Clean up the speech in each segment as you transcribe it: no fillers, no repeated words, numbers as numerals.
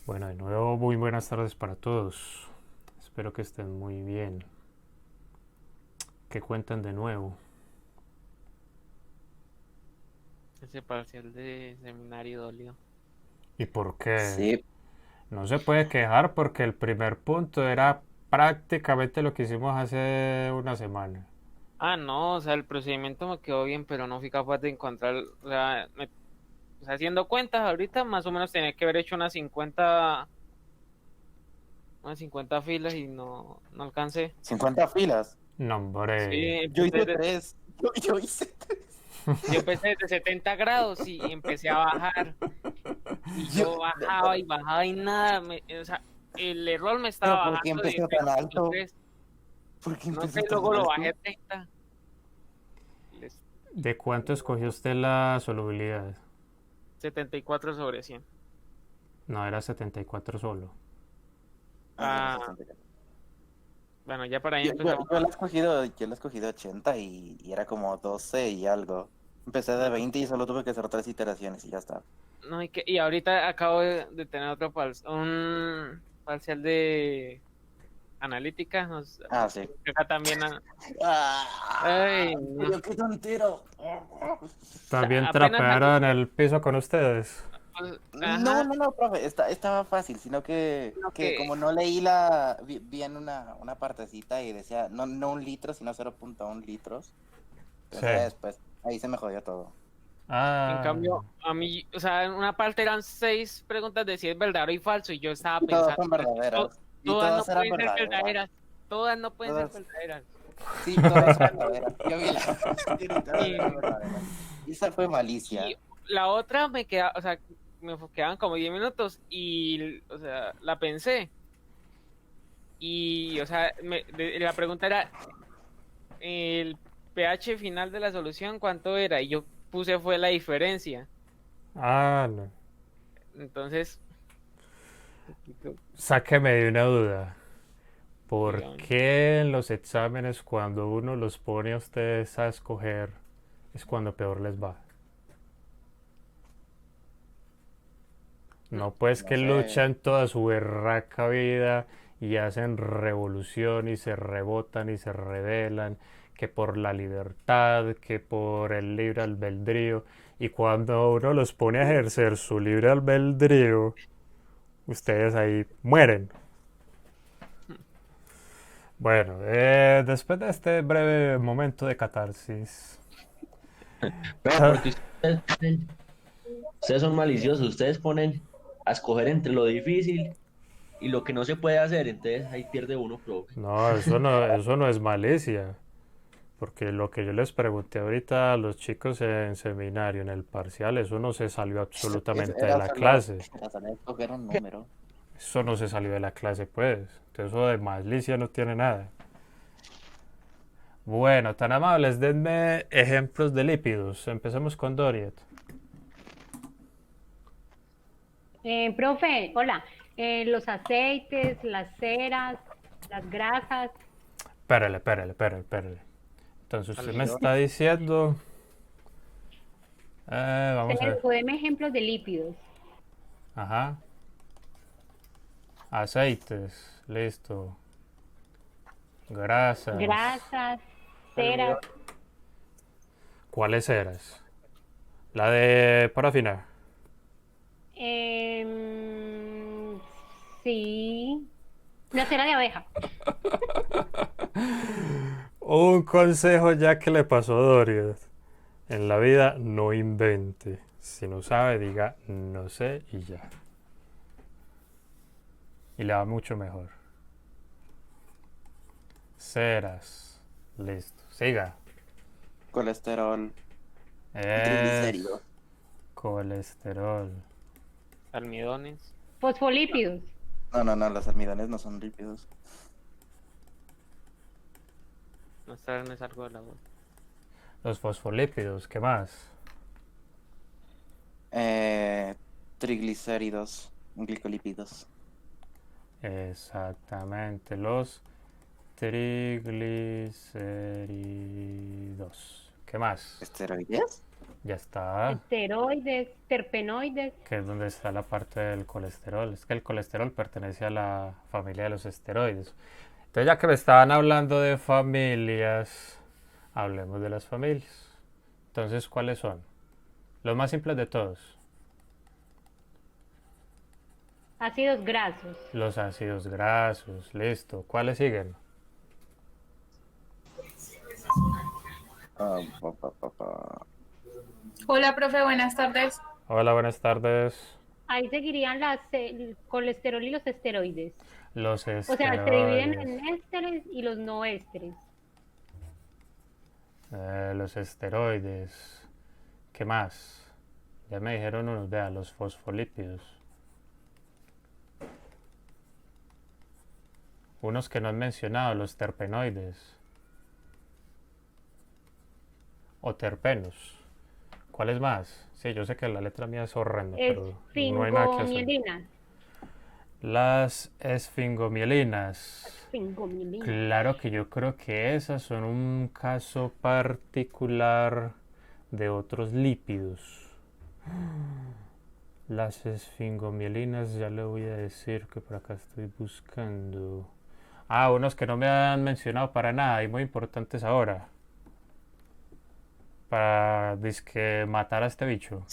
Bueno, de nuevo, muy buenas tardes para todos. Espero que estén muy bien. ¿Qué cuentan de nuevo? Ese parcial de seminario dolió. ¿Y por qué? Sí, No se puede quejar porque el primer punto era prácticamente lo que hicimos hace una semana. Ah, no, o sea, el procedimiento me quedó bien, pero no fui capaz de encontrar, o sea, haciendo cuentas ahorita, más o menos tenía que haber hecho unas 50 filas y no alcancé. 50 filas. No, Sí, hombre. Yo hice tres. Yo hice tres. yo empecé desde 70 grados y empecé a bajar. Y Yo, yo no, bajaba y bajaba y nada, o sea, el error me pero estaba ¿por qué bajando de empecé tan alto? 3.3. ¿Por qué No sé, empecé tan luego lo bajé alto? a 30. Les- ¿De cuánto escogió usted la solubilidad? 74/100. No, era 74 solo. Ah, era Ah, 74. bueno, ya para ahí Yo, yo, empezamos. yo la he escogido 80 y era como 12 y algo. Empecé de 20 y solo tuve que hacer tres iteraciones y ya está. No, y ahorita acabo de tener un parcial de analítica. Ah, sí. Acá también. ¡Ah! Ay, no. Pero qué tontero. ¿También Apenas salió. trapearon el piso con ustedes? Pues, No, ajá, no, no, profe, estaba fácil, sino que, lo que que. como no leí bien una partecita y decía no un litro, sino 0,1 litros, Sí. entonces ya después, ahí se me jodió todo. En Ah, cambio, a mí, o sea, en una parte eran 6 preguntas de si es verdadero y falso, y yo estaba Y todas pensando, son pero es que verdaderas, y todas no todas eran pueden ser verdaderas, verdaderas. Todas no pueden ser todas, verdaderas. sí, todas son Esta no. verdaderas. Yo vi la cuestión y todas eran Y, verdaderas. Y esa fue y malicia. la otra me queda, o sea, me quedaban como 10 minutos y, o sea, la pensé. Y, o sea, la pregunta era, el pH final de la solución, ¿cuánto era? Y yo puse fue la diferencia. no. Entonces, Sáqueme de una duda. ¿Por digamos, qué en los exámenes cuando uno los pone a ustedes a escoger es cuando peor les va? No pues No que sé, luchan toda su berraca vida y hacen revolución y se rebotan y se rebelan, que por la libertad, que por el libre albedrío. Y cuando uno los pone a ejercer su libre albedrío, ustedes ahí mueren. Bueno, después de este breve momento de catarsis, No, porque ustedes son maliciosos, ustedes ponen a escoger entre lo difícil y lo que no se puede hacer, entonces ahí pierde uno, profe. no, eso no es malicia, porque lo que yo les pregunté ahorita a los chicos en seminario, en el parcial, eso no se salió absolutamente de era la solo, clase. era solo escoger un número. Eso no se salió de la clase, pues. Entonces, eso de malicia no tiene nada. Bueno, tan amables, denme ejemplos de lípidos. Empecemos con Doriet. Profe, hola. Los aceites, las ceras, las grasas. Espérale. Entonces, usted me está Almidones. diciendo... vamos a ver. O deme ejemplos de lípidos. Ajá. Aceites, listo. Grasas. Grasas, ceras. almidón. ¿Cuáles eras? La de parafina. em, sí. La cera de abeja. Un consejo ya que le pasó a Dorian. En la vida no invente. Si no sabe, diga no sé y ya. Y le va mucho mejor. Ceras. Listo. Siga. Colesterol y Es triglicéridos. colesterol. Almidones. Fosfolípidos. No, los almidones no son lípidos. No es algo de la voz. Los fosfolípidos. ¿Qué más? Eh, Triglicéridos, glicolípidos. Exactamente. Los triglicéridos. ¿Qué más? ¿Esteroides? Ya está. esteroides, terpenoides. Que es donde está la parte del colesterol. Es que el colesterol pertenece a la familia de los esteroides. Entonces, ya que me estaban hablando de familias, hablemos de las familias. Entonces, ¿cuáles son? Los más simples de todos. Ácidos grasos. Los ácidos grasos, listo. ¿Cuáles siguen? Hola, profe, buenas tardes. Hola, buenas tardes. Ahí seguirían el colesterol y los esteroides. Los O sea, se dividen esteroides. en ésteres y los no ésteres. Los esteroides. ¿Qué más? Ya me dijeron unos, vea, los fosfolípidos. Unos que no han mencionado, los terpenoides. O terpenos. ¿Cuáles más? Sí, yo sé que la letra mía es horrenda, pero no hay nada que hacer. Esfingomielinas. Las esfingomielinas. Esfingomielinas. Claro que yo creo que esas son un caso particular de otros lípidos. Las esfingomielinas, ya le voy a decir que por acá estoy buscando. Ah, unos que no me han mencionado para nada y muy importantes ahora. Para disque matar a este bicho.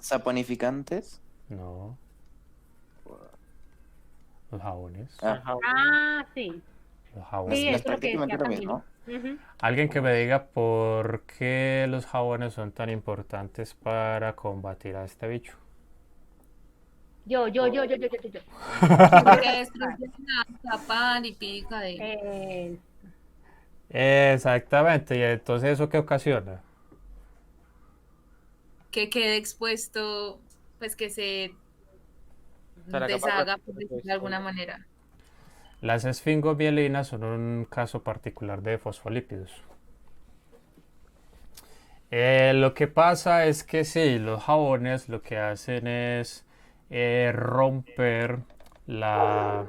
Saponificantes. No. Los jabones. Ah, Ah, sí. Los Sí, jabones. es eso es lo que prácticamente decía lo Camilo. mismo. Ujú. Alguien que me diga por qué los jabones son tan importantes para combatir a este bicho. Yo. Porque destruye la capa lipídica de... Exactamente, y entonces ¿eso qué ocasiona? que quede expuesto, pues que se O sea, la capa deshaga, por protectora, decirlo de alguna manera. Las esfingomielinas son un caso particular de fosfolípidos. Lo que pasa es que sí, los jabones lo que hacen es romper la,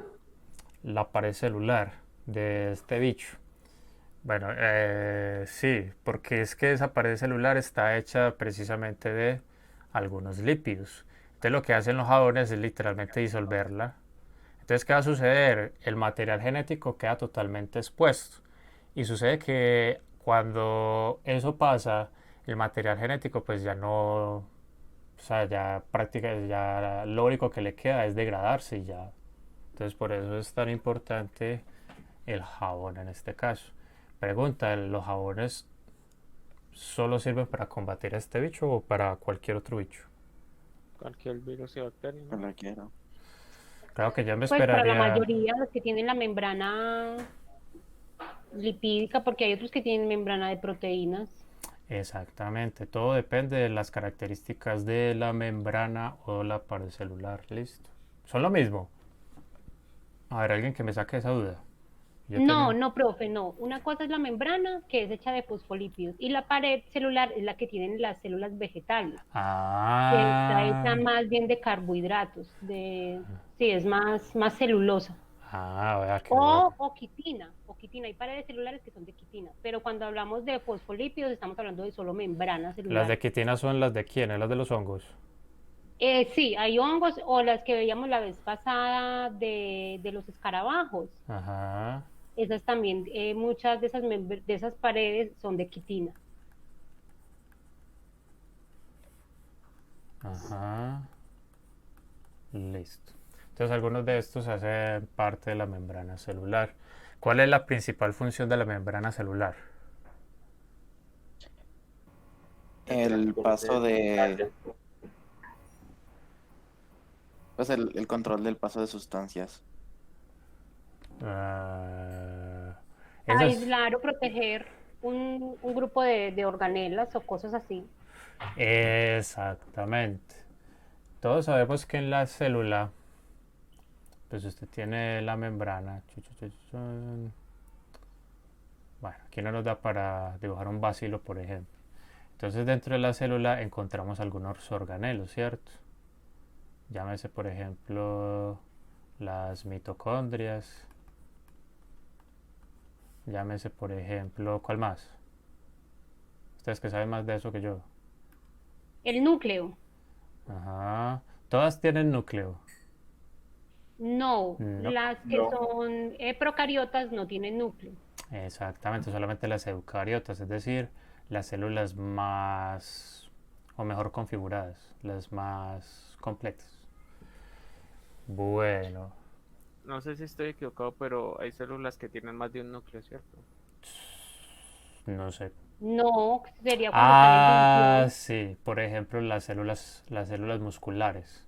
la pared celular de este bicho. Bueno, sí, porque es que esa pared celular está hecha precisamente de algunos lípidos. Entonces lo que hacen los jabones es literalmente disolverla. Entonces, ¿qué va a suceder? El material genético queda totalmente expuesto. Y sucede que cuando eso pasa, el material genético pues ya no, o sea, ya prácticamente, ya lo único que le queda es degradarse y ya. Entonces por eso es tan importante el jabón en este caso. Pregunta, ¿los jabones solo sirven para combatir a este bicho o para cualquier otro bicho? cualquier virus y bacteria, No ¿no? lo quiero. Claro que ya me Pues para la esperaría. mayoría, los que tienen la membrana lipídica, porque hay otros que tienen membrana de proteínas. Exactamente, todo depende de las características de la membrana o la pared celular. Listo. Son lo mismo. A ver, alguien que me saque esa duda. Yo No, tenía- no, profe, no. Una cosa es la membrana, que es hecha de fosfolípidos, y la pared celular es la que tienen las células vegetales, que está hecha Ah, más bien de carbohidratos, sí, es más celulosa. vea qué bueno. O quitina. Hay paredes celulares que son de quitina, pero cuando hablamos de fosfolípidos estamos hablando de solo membrana Las celular. de quitina son las de quién, las de los hongos. Sí, hay hongos o las que veíamos la vez pasada de los escarabajos. Ajá, Esas también, muchas de de esas paredes son de quitina. ajá. Listo. Entonces algunos de estos hacen parte de la membrana celular. ¿Cuál es la principal función de la membrana celular? El paso de... Pues el control del paso de sustancias. Esas, Aislar o proteger un grupo de organelas o cosas así. exactamente. Todos sabemos que en la célula, pues usted tiene la membrana. Bueno, aquí no nos da para dibujar un bacilo, por ejemplo. Entonces dentro de la célula encontramos algunos organelos, ¿cierto? Llámese, por ejemplo, las mitocondrias. Llámese, por ejemplo, ¿cuál más? Ustedes que saben más de eso que yo. El núcleo. Ajá. Todas tienen núcleo. No, No. las que No. son procariotas no tienen núcleo. Exactamente, solamente las eucariotas, es decir, las células más o mejor configuradas, las más completas. Bueno, No sé si estoy equivocado, pero hay células que tienen más de un núcleo, ¿cierto? no sé. No, sería cuando sale el Ah, embrión. sí, por ejemplo, las células musculares.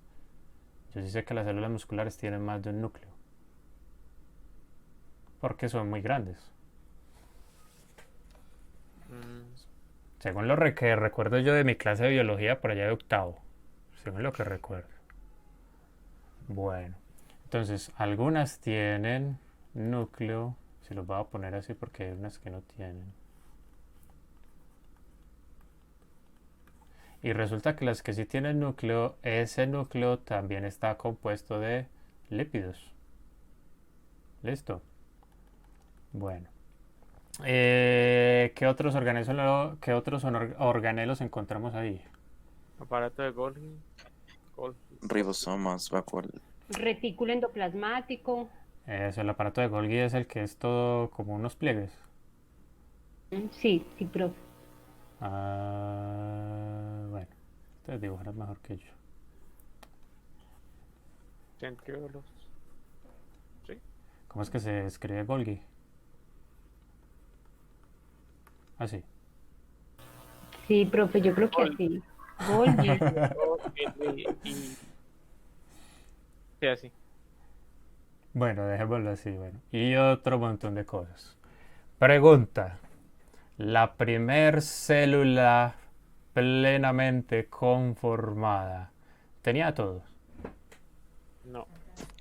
Yo sí sé que las células musculares tienen más de un núcleo, porque son muy grandes. Mm, Según lo que recuerdo yo de mi clase de biología por allá de octavo. Según lo que recuerdo. Bueno, entonces algunas tienen núcleo. Si los voy a poner así porque hay unas que no tienen. Y resulta que las que sí tienen núcleo, ese núcleo también está compuesto de lípidos. ¿Listo? Bueno. ¿Qué otros organelos encontramos ahí? aparato de Golgi. Golgi. Ribosomas, vacuolas. Retículo endoplasmático. Eso, el aparato de Golgi es el que es todo como unos pliegues. Sí, sí, profe. Bueno, ustedes dibujarán mejor que yo. Centriolos. Sí. ¿Cómo es que se escribe Golgi? Así. Sí, profe, yo creo que Golgi. así. Golgi. Golgi. Sí, así. Bueno, dejémoslo así, bueno. Y otro montón de cosas. Pregunta. La primer célula plenamente conformada. ¿Tenía todo? No.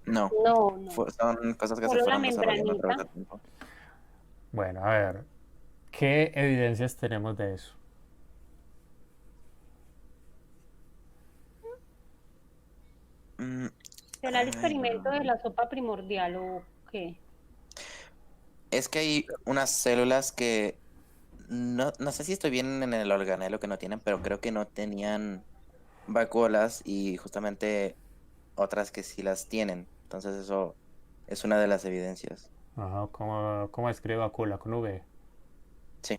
No, No, no. son cosas que se Solo la fueron desarrollando a través membranita. del tiempo. Bueno, a ver. ¿Qué evidencias tenemos de eso? Mm, ¿Será el ay, experimento de la sopa primordial o qué? Es que hay unas células que no sé si estoy bien en el organelo que no tienen, pero creo que no tenían vacuolas y justamente otras que sí las tienen. Entonces eso es una de las evidencias. Ajá, ¿cómo escribe vacula? Con V. Sí.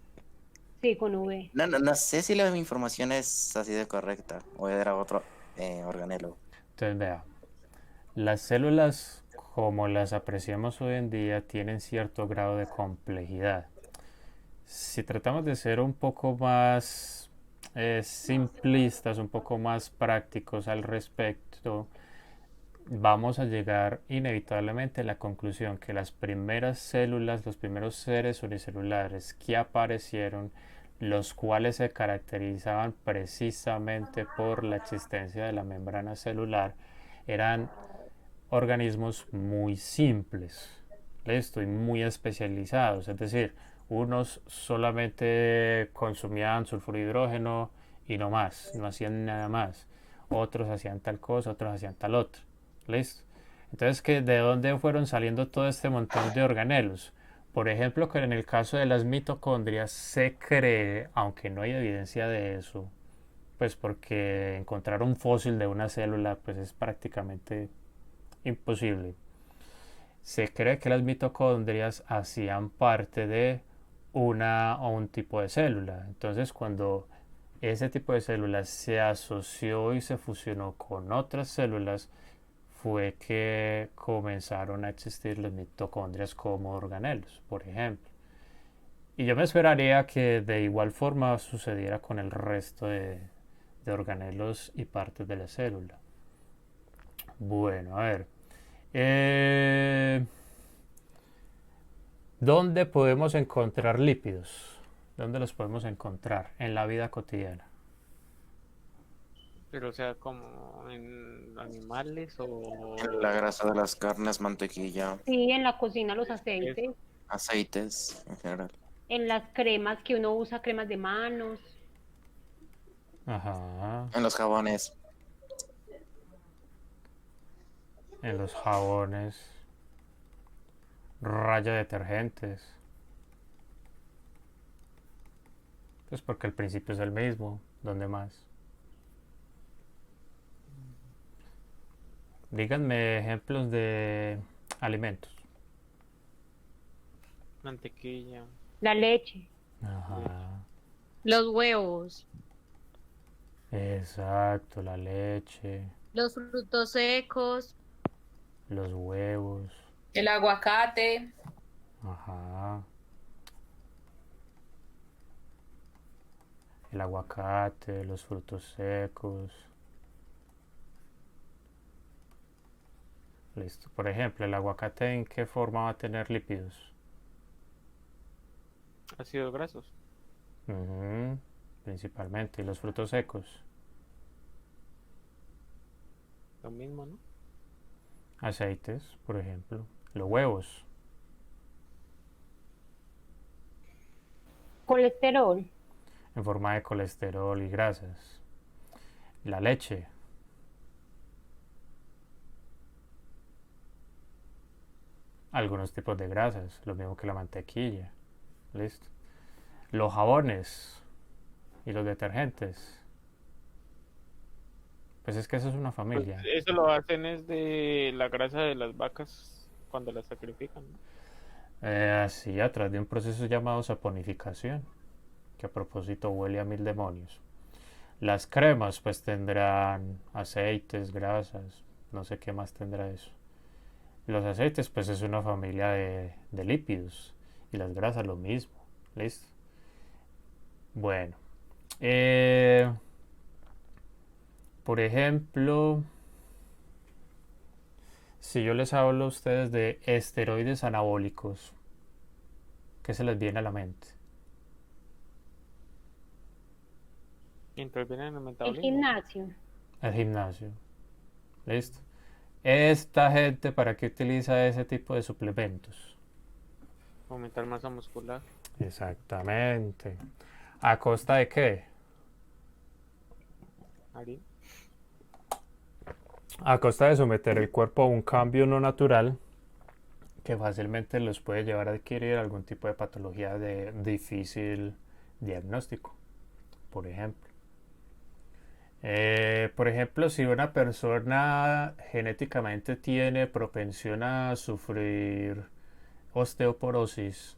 Sí, con V. No sé si la información es así de correcta o era otro organelo. Entonces, vea. Las células, como las apreciamos hoy en día, tienen cierto grado de complejidad. Si tratamos de ser un poco más simplistas, un poco más prácticos al respecto, vamos a llegar inevitablemente a la conclusión que las primeras células, los primeros seres unicelulares que aparecieron, los cuales se caracterizaban precisamente por la existencia de la membrana celular, eran organismos muy simples, listo, y muy especializados, es decir, unos solamente consumían sulfuro de hidrógeno y no más, no hacían nada más, otros hacían tal cosa, otros hacían tal otra, listo. Entonces, ¿de dónde fueron saliendo todo este montón de organelos? Por ejemplo, que en el caso de las mitocondrias se cree, aunque no hay evidencia de eso, pues porque encontrar un fósil de una célula pues es prácticamente imposible. Se cree que las mitocondrias hacían parte de una o un tipo de célula. Entonces, cuando ese tipo de células se asoció y se fusionó con otras células, fue que comenzaron a existir las mitocondrias como organelos, por ejemplo. Y yo me esperaría que de igual forma sucediera con el resto de organelos y partes de la célula. Bueno, a ver. Eh, ¿Dónde podemos encontrar lípidos? ¿Dónde los podemos encontrar en la vida cotidiana? Pero, o sea, como en animales o En la grasa de las carnes, mantequilla, Sí, en la cocina los es aceites, aceites en general. en las cremas que uno usa, cremas de manos. Ajá. En los jabones. En los jabones. Raya detergentes. Pues porque el principio es el mismo. ¿Dónde más? Díganme ejemplos de alimentos. Mantequilla. La leche. Ajá. Los huevos, Exacto, la leche, los frutos secos, los huevos. el aguacate, Ajá. El aguacate, los frutos secos. Listo. Por ejemplo, ¿el aguacate en qué forma va a tener lípidos? Ácidos grasos. Ujú, principalmente. ¿Y los frutos secos? Lo mismo, ¿no? Aceites, por ejemplo. Los huevos. Colesterol. En forma de colesterol y grasas. La leche. Algunos tipos de grasas, lo mismo que la mantequilla. Listo. Los jabones y los detergentes. Pues es que eso es una Pues familia. eso lo hacen es de la grasa de las vacas cuando las sacrifican, ¿no? Así, a través de un proceso llamado saponificación, que a propósito huele a mil demonios. Las cremas pues tendrán aceites, grasas, no sé qué más tendrá eso. Los aceites pues es una familia de lípidos y las grasas lo mismo. ¿Listo? Bueno. Por ejemplo, si yo les hablo a ustedes de esteroides anabólicos, ¿qué se les viene a la mente? Intervienen en el El metabolismo. gimnasio. El gimnasio. ¿Listo? Esta gente, ¿para qué utiliza ese tipo de suplementos? Aumentar masa muscular. Exactamente. ¿A costa de qué? Harina. A costa de someter el cuerpo a un cambio no natural que fácilmente los puede llevar a adquirir algún tipo de patología de difícil diagnóstico, por ejemplo. Por ejemplo, si una persona genéticamente tiene propensión a sufrir osteoporosis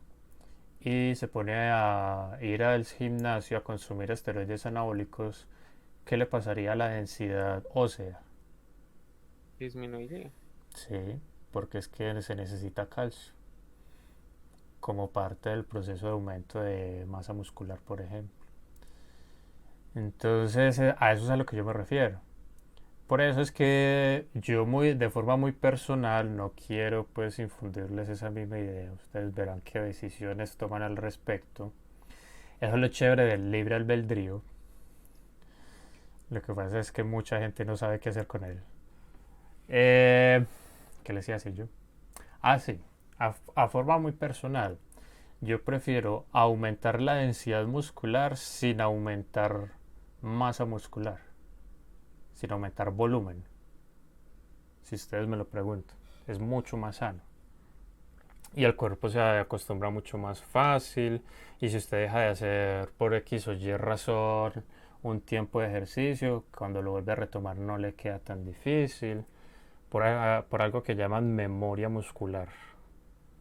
y se pone a ir al gimnasio a consumir esteroides anabólicos, ¿qué le pasaría a la densidad ósea? Disminuiría. Sí, porque es que se necesita calcio como parte del proceso de aumento de masa muscular, por ejemplo. Entonces, a eso es a lo que yo me refiero. Por eso es que yo de forma muy personal no quiero pues infundirles esa misma idea. Ustedes verán qué decisiones toman al respecto. Eso es lo chévere del libre albedrío. Lo que pasa es que mucha gente no sabe qué hacer con él. ¿Qué les iba a decir yo? Ah, sí. A forma muy personal, yo prefiero aumentar la densidad muscular sin aumentar masa muscular, sin aumentar volumen. Si ustedes me lo preguntan, es mucho más sano. Y el cuerpo se acostumbra mucho más fácil. Y si usted deja de hacer por X o Y razón un tiempo de ejercicio, cuando lo vuelve a retomar no le queda tan difícil. Por algo que llaman memoria muscular.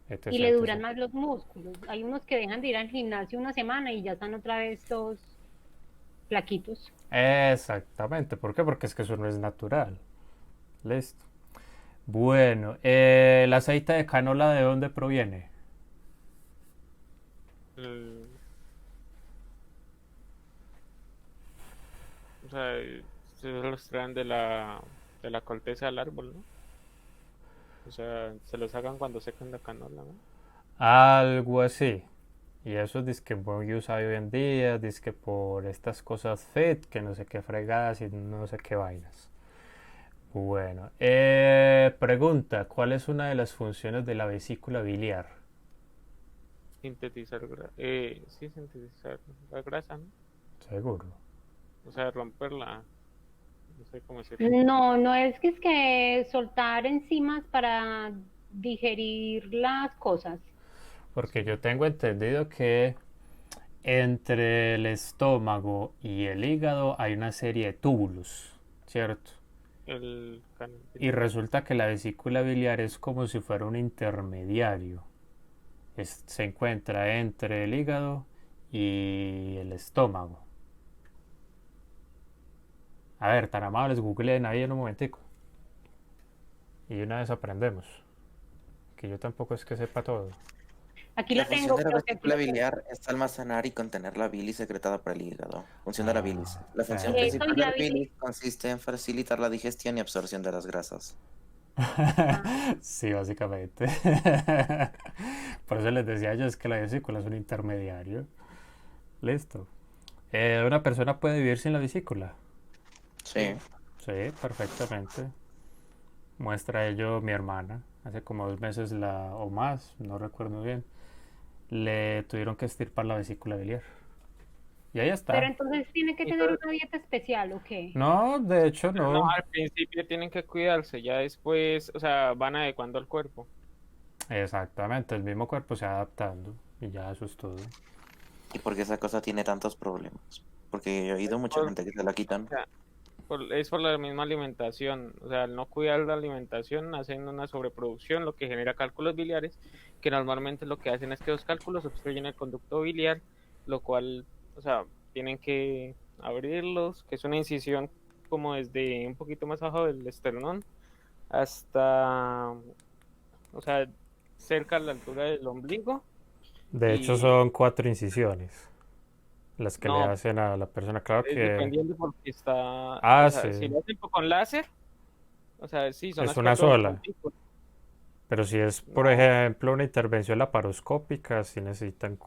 etc, Y le duran etc. más los músculos. Hay unos que dejan de ir al gimnasio una semana y ya están otra vez todos flaquitos. Exactamente. ¿Por qué? Porque es que eso no es natural. Listo. Bueno, ¿el aceite de canola de dónde proviene? O sea, se los traen de la corteza del árbol, ¿no? O sea, se los sacan cuando secan la canola, ¿no? Algo así. Y eso es disque muy usado hoy en día, disque por estas cosas fit, que no sé qué fregadas y no sé qué vainas. Bueno, pregunta, ¿cuál es una de las funciones de la vesícula biliar? Sintetizar, sí, sintetizar la grasa, ¿no? Seguro. O sea, romperla, no sé cómo decirlo. No, no es que soltar enzimas para digerir las cosas. Porque yo tengo entendido que entre el estómago y el hígado hay una serie de túbulos, ¿cierto? Y resulta que la vesícula biliar es como si fuera un intermediario. Se encuentra entre el hígado y el estómago. A ver, tan amables, googleen ahí en un momentico. Y una vez aprendemos. Que yo tampoco es que sepa todo. Aquí La lo función tengo. de la Creo que vesícula biliar es almacenar y contener la bilis secretada por el hígado. Función de la bilis. La función Y eso principal y de la la bilis. bilis consiste en facilitar la digestión y absorción de las grasas. Sí, básicamente. Por eso les decía yo, es que la vesícula es un intermediario. Listo. ¿Una persona puede vivir sin la vesícula? Sí. Sí, perfectamente. Muestra ello mi hermana. Hace como 2 meses o más, no recuerdo bien, le tuvieron que extirpar la vesícula biliar. Y ahí Pero está. entonces tiene que tener una dieta especial, ¿o qué? No, de hecho No, no. al principio tienen que cuidarse, ya después, o sea, van adecuando al cuerpo. Exactamente, el mismo cuerpo se va adaptando. Y ya eso es todo. ¿Y por qué esa cosa tiene tantos problemas? Porque yo he oído mucha Por- gente que se la quitan. o sea, es por la misma alimentación, o sea, al no cuidar la alimentación hacen una sobreproducción, lo que genera cálculos biliares, que normalmente lo que hacen es que los cálculos obstruyen el conducto biliar, lo cual, o sea, tienen que abrirlos, que es una incisión como desde un poquito más abajo del esternón hasta, o sea, cerca a la altura del ombligo. De hecho Y son 4 incisiones las que le no, hacen a la persona. Claro es que... dependiendo porque está, o Ah, sea, si sí. lo hacen con láser, o sea, sí, son Es las una cuatro sola. punticos. Pero si es, por No, ejemplo, una intervención laparoscópica, sí necesitan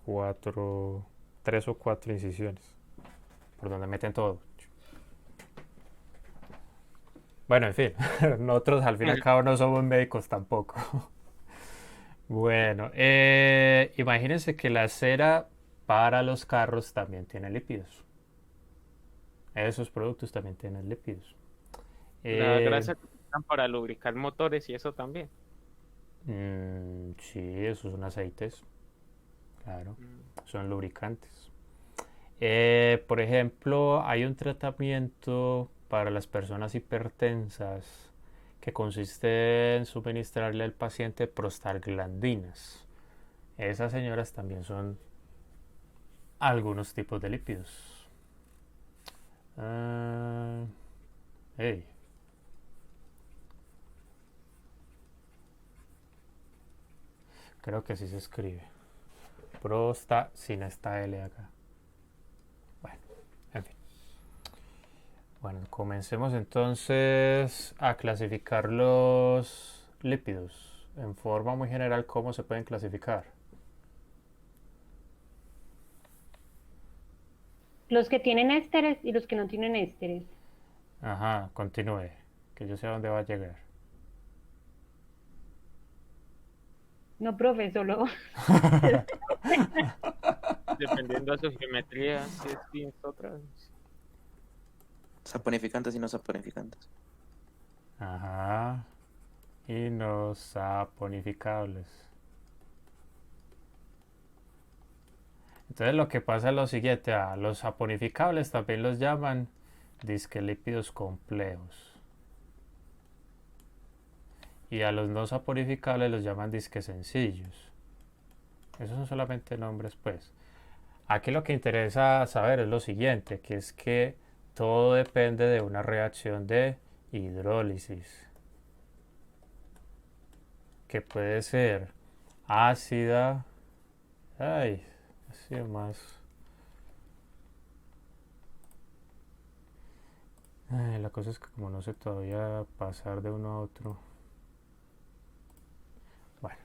3 o 4 incisiones. Por donde meten todo. Bueno, en fin, nosotros al fin y al cabo no somos médicos tampoco. Bueno, imagínense que la cera para los carros también tiene lípidos. Esos productos también tienen lípidos. la Eh, grasa que usan para lubricar motores y eso también. sí, esos son aceites, claro, Mm. son lubricantes. Por ejemplo, hay un tratamiento para las personas hipertensas que consiste en suministrarle al paciente prostaglandinas. Esas señoras también son algunos tipos de lípidos. Hey. Creo que así se escribe. Prosta sin esta L acá. Bueno, en fin. Bueno, comencemos entonces a clasificar los lípidos. En forma muy general, ¿cómo se pueden clasificar? Los que tienen ésteres y los que no tienen ésteres. Ajá, continúe, que yo sé a dónde va a llegar. No, profe, solo. Dependiendo de su geometría, si es distinto otra vez. Saponificantes y no saponificantes. Ajá. Y no saponificables. Entonces lo que pasa es lo siguiente, a los saponificables también los llaman disque lípidos complejos. Y a los no saponificables los llaman disque sencillos. Esos son solamente nombres, pues. Aquí lo que interesa saber es lo siguiente, que es que todo depende de una reacción de hidrólisis, que puede ser ácida, ay, así más. Ay, la cosa es que como no sé todavía pasar de uno a otro. Bueno,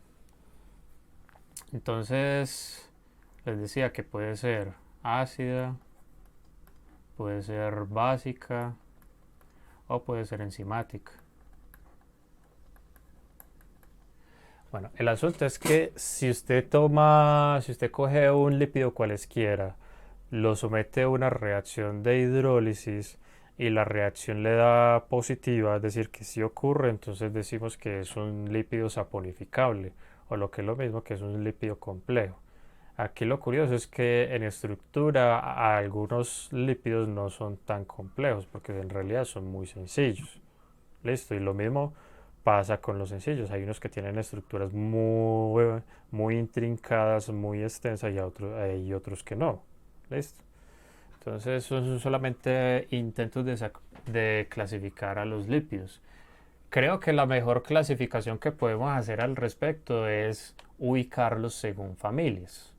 entonces les decía que puede ser ácida, puede ser básica o puede ser enzimática. Bueno, el asunto es que si usted coge un lípido cualesquiera, lo somete a una reacción de hidrólisis y la reacción le da positiva, es decir, que sí ocurre, entonces decimos que es un lípido saponificable, o lo que es lo mismo que es un lípido complejo. Aquí lo curioso es que en estructura algunos lípidos no son tan complejos, porque en realidad son muy sencillos. Listo, y lo mismo pasa con los sencillos. Hay unos que tienen estructuras muy intrincadas, muy extensas y otros que no. Listo. Entonces, son solamente intentos de clasificar a los lípidos. Creo que la mejor clasificación que podemos hacer al respecto es ubicarlos según familias,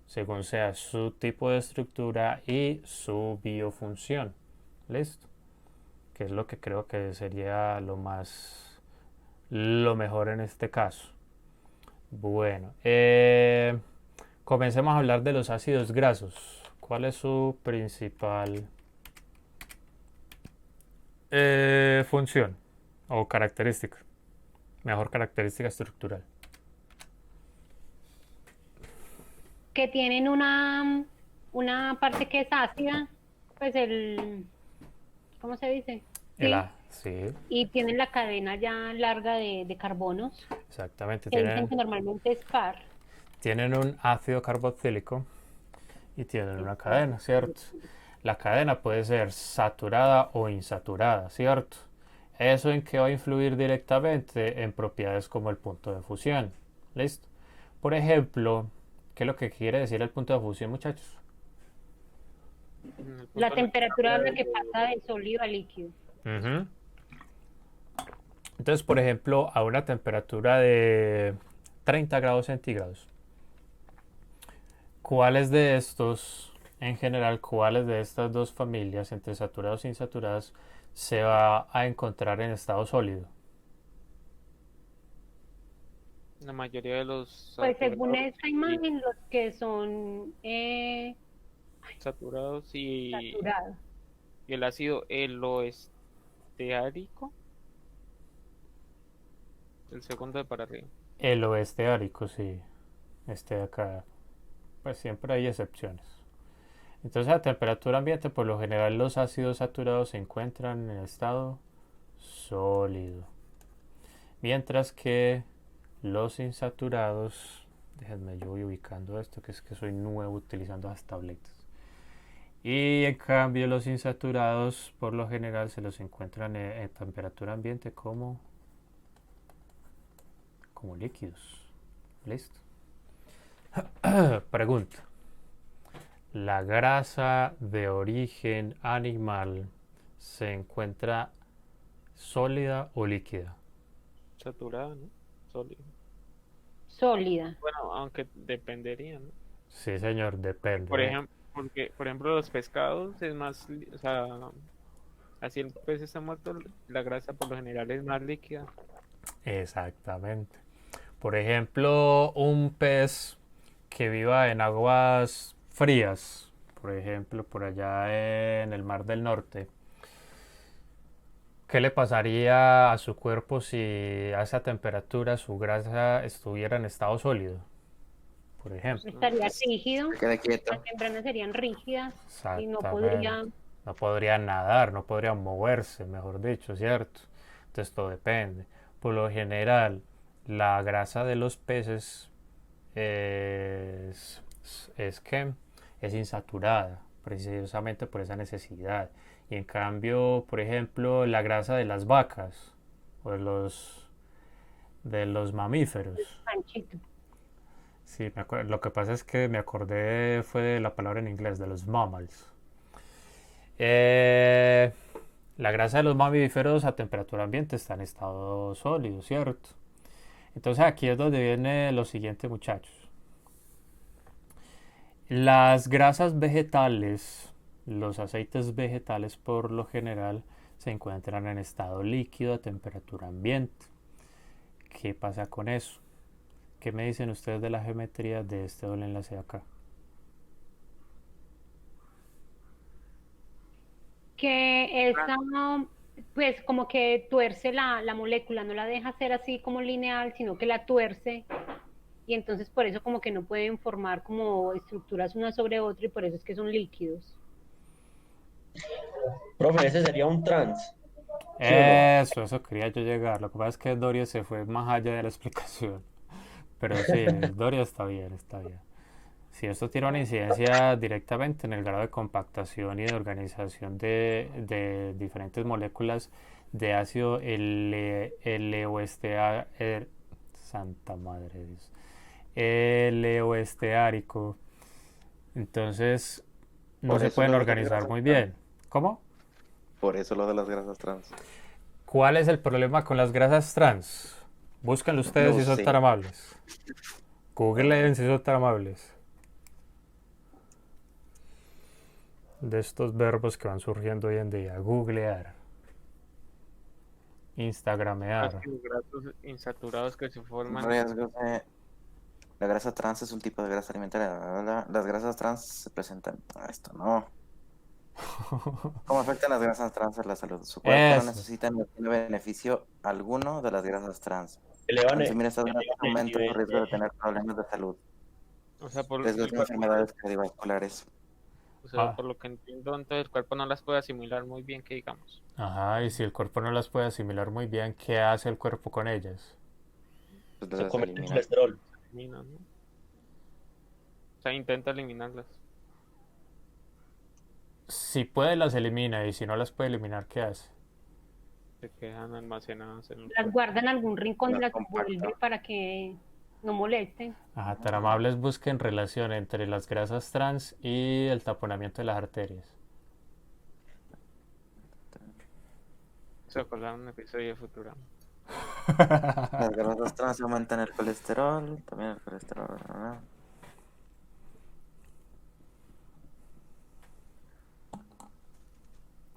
según sea su tipo de estructura y su biofunción. ¿Listo? Que es lo que creo que sería lo mejor en este caso. Bueno, comencemos a hablar de los ácidos grasos. ¿Cuál es su principal función o característica? Mejor característica estructural. Que tienen una parte que es ácida, pues ¿cómo se dice? Sí. Sí. Y tienen la cadena ya larga de carbonos. Exactamente. Que dicen que normalmente es par. Tienen un ácido carboxílico y tienen una cadena, ¿cierto? La cadena puede ser saturada o insaturada, ¿cierto? ¿Eso en qué va a influir directamente? En propiedades como el punto de fusión. ¿Listo? Por ejemplo, ¿qué es lo que quiere decir el punto de fusión, muchachos? La temperatura a la que pasa de sólido a líquido. Entonces, por ejemplo, a una temperatura de 30 grados centígrados, ¿cuáles de estos, en general, cuáles de estas dos familias, entre saturados e insaturadas, se va a encontrar en estado sólido? La mayoría de los Pues según esta imagen, los que son saturados y saturados. y el ácido eloesteárico, el segundo de para arriba. El oesteárico, sí. Este de acá. Pues siempre hay excepciones. Entonces, a temperatura ambiente, por lo general, los ácidos saturados se encuentran en estado sólido. Mientras que los insaturados, déjenme, yo voy ubicando esto, que es que soy nuevo utilizando las tabletas. Y en cambio, los insaturados, por lo general, se los encuentran en temperatura ambiente como líquidos. Listo. Pregunta. ¿La grasa de origen animal se encuentra sólida o líquida? Saturada, ¿no? Sólida. Sólida. Bueno, aunque dependería, ¿no? Sí, señor, depende. Por ejemplo, los pescados es más, o sea, así el pez está muerto, la grasa por lo general es más líquida. Exactamente. Por ejemplo, un pez que viva en aguas frías, por ejemplo, por allá en el Mar del Norte, ¿qué le pasaría a su cuerpo si a esa temperatura su grasa estuviera en estado sólido? Por ejemplo. Estaría rígido, Queda quieto. las membranas serían rígidas y no Exactamente. No podrían nadar, no podrían moverse, mejor dicho, ¿cierto? Entonces todo depende. Por lo general, la grasa de los peces es insaturada, precisamente por esa necesidad. Y en cambio, por ejemplo, la grasa de las vacas o de los mamíferos. Panchito. Sí, lo que pasa es que me acordé fue de la palabra en inglés, de los mammals. La grasa de los mamíferos a temperatura ambiente está en estado sólido, ¿cierto? Entonces aquí es donde viene lo siguiente, muchachos. Las grasas vegetales, los aceites vegetales por lo general se encuentran en estado líquido a temperatura ambiente. ¿Qué pasa con eso? ¿Qué me dicen ustedes de la geometría de este doble enlace de acá? Que esa, pues como que tuerce la molécula, no la deja ser así como lineal, sino que la tuerce. Y entonces por eso como que no pueden formar como estructuras una sobre otra y por eso es que son líquidos. Profe, ese sería un trans. Eso quería yo llegar. Lo que pasa es que Doria se fue más allá de la explicación. Pero sí, Doria está bien, está bien. Si esto tiene una incidencia directamente en el grado de compactación y de organización de diferentes moléculas de ácido Santa madre de Dios. Leoesteárico. Entonces no Por se eso pueden lo de las organizar grasas muy trans. bien. ¿Cómo? Por eso lo de las grasas trans. ¿Cuál es el problema con las grasas trans? Búsquenlo ustedes No si son sé. tan amables. Googleen si son tan amables. De estos verbos que van surgiendo hoy en día. Googlear. Más Instagramear. que los grasos insaturados que se forman. Riesgos de... La grasa trans es un tipo de grasa alimentaria. Las grasas trans se presentan... esto no. ¿Cómo afectan las grasas trans a la salud? Su cuerpo no Eso. necesita ni obtiene beneficio alguno de las grasas trans. Elevan Consumir estas grasas elevan el aumenta su nivel riesgo de tener problemas de salud, O sea, por, riesgos el de cuerpo, enfermedades cardiovasculares. o sea, Ah, por lo que entiendo, entonces el cuerpo no las puede asimilar muy bien, que digamos. ajá, y si el cuerpo no las puede asimilar muy bien, ¿qué hace el cuerpo con ellas? Pues se las convierte en elimina. colesterol. Eliminan, ¿no? O sea, intenta eliminarlas. Si puede, las elimina, y si no las puede eliminar, ¿qué hace? Se quedan almacenadas en el Las cuerpo. guarda en algún rincón y Las las compacta. envuelve para que no molesten. Ajá, tan amables busquen relación entre las grasas trans y el taponamiento de las arterias. Se acordaron un episodio de Futurama. Las grasas trans aumentan el colesterol, también el colesterol.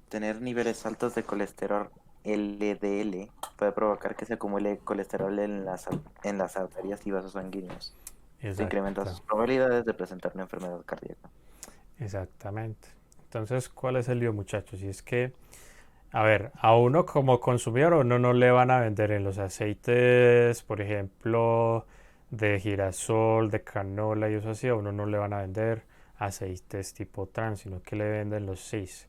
Tener niveles altos de colesterol LDL puede provocar que se acumule colesterol en las arterias y vasos sanguíneos. Se incrementan sus Exacto, probabilidades de presentar una enfermedad cardíaca. exactamente. Entonces, ¿cuál es el lío, muchachos? Y es que, a ver, a uno como consumidor, uno no le van a vender en los aceites, por ejemplo, de girasol, de canola y eso así, a uno no le van a vender aceites tipo trans, sino que le venden los cis.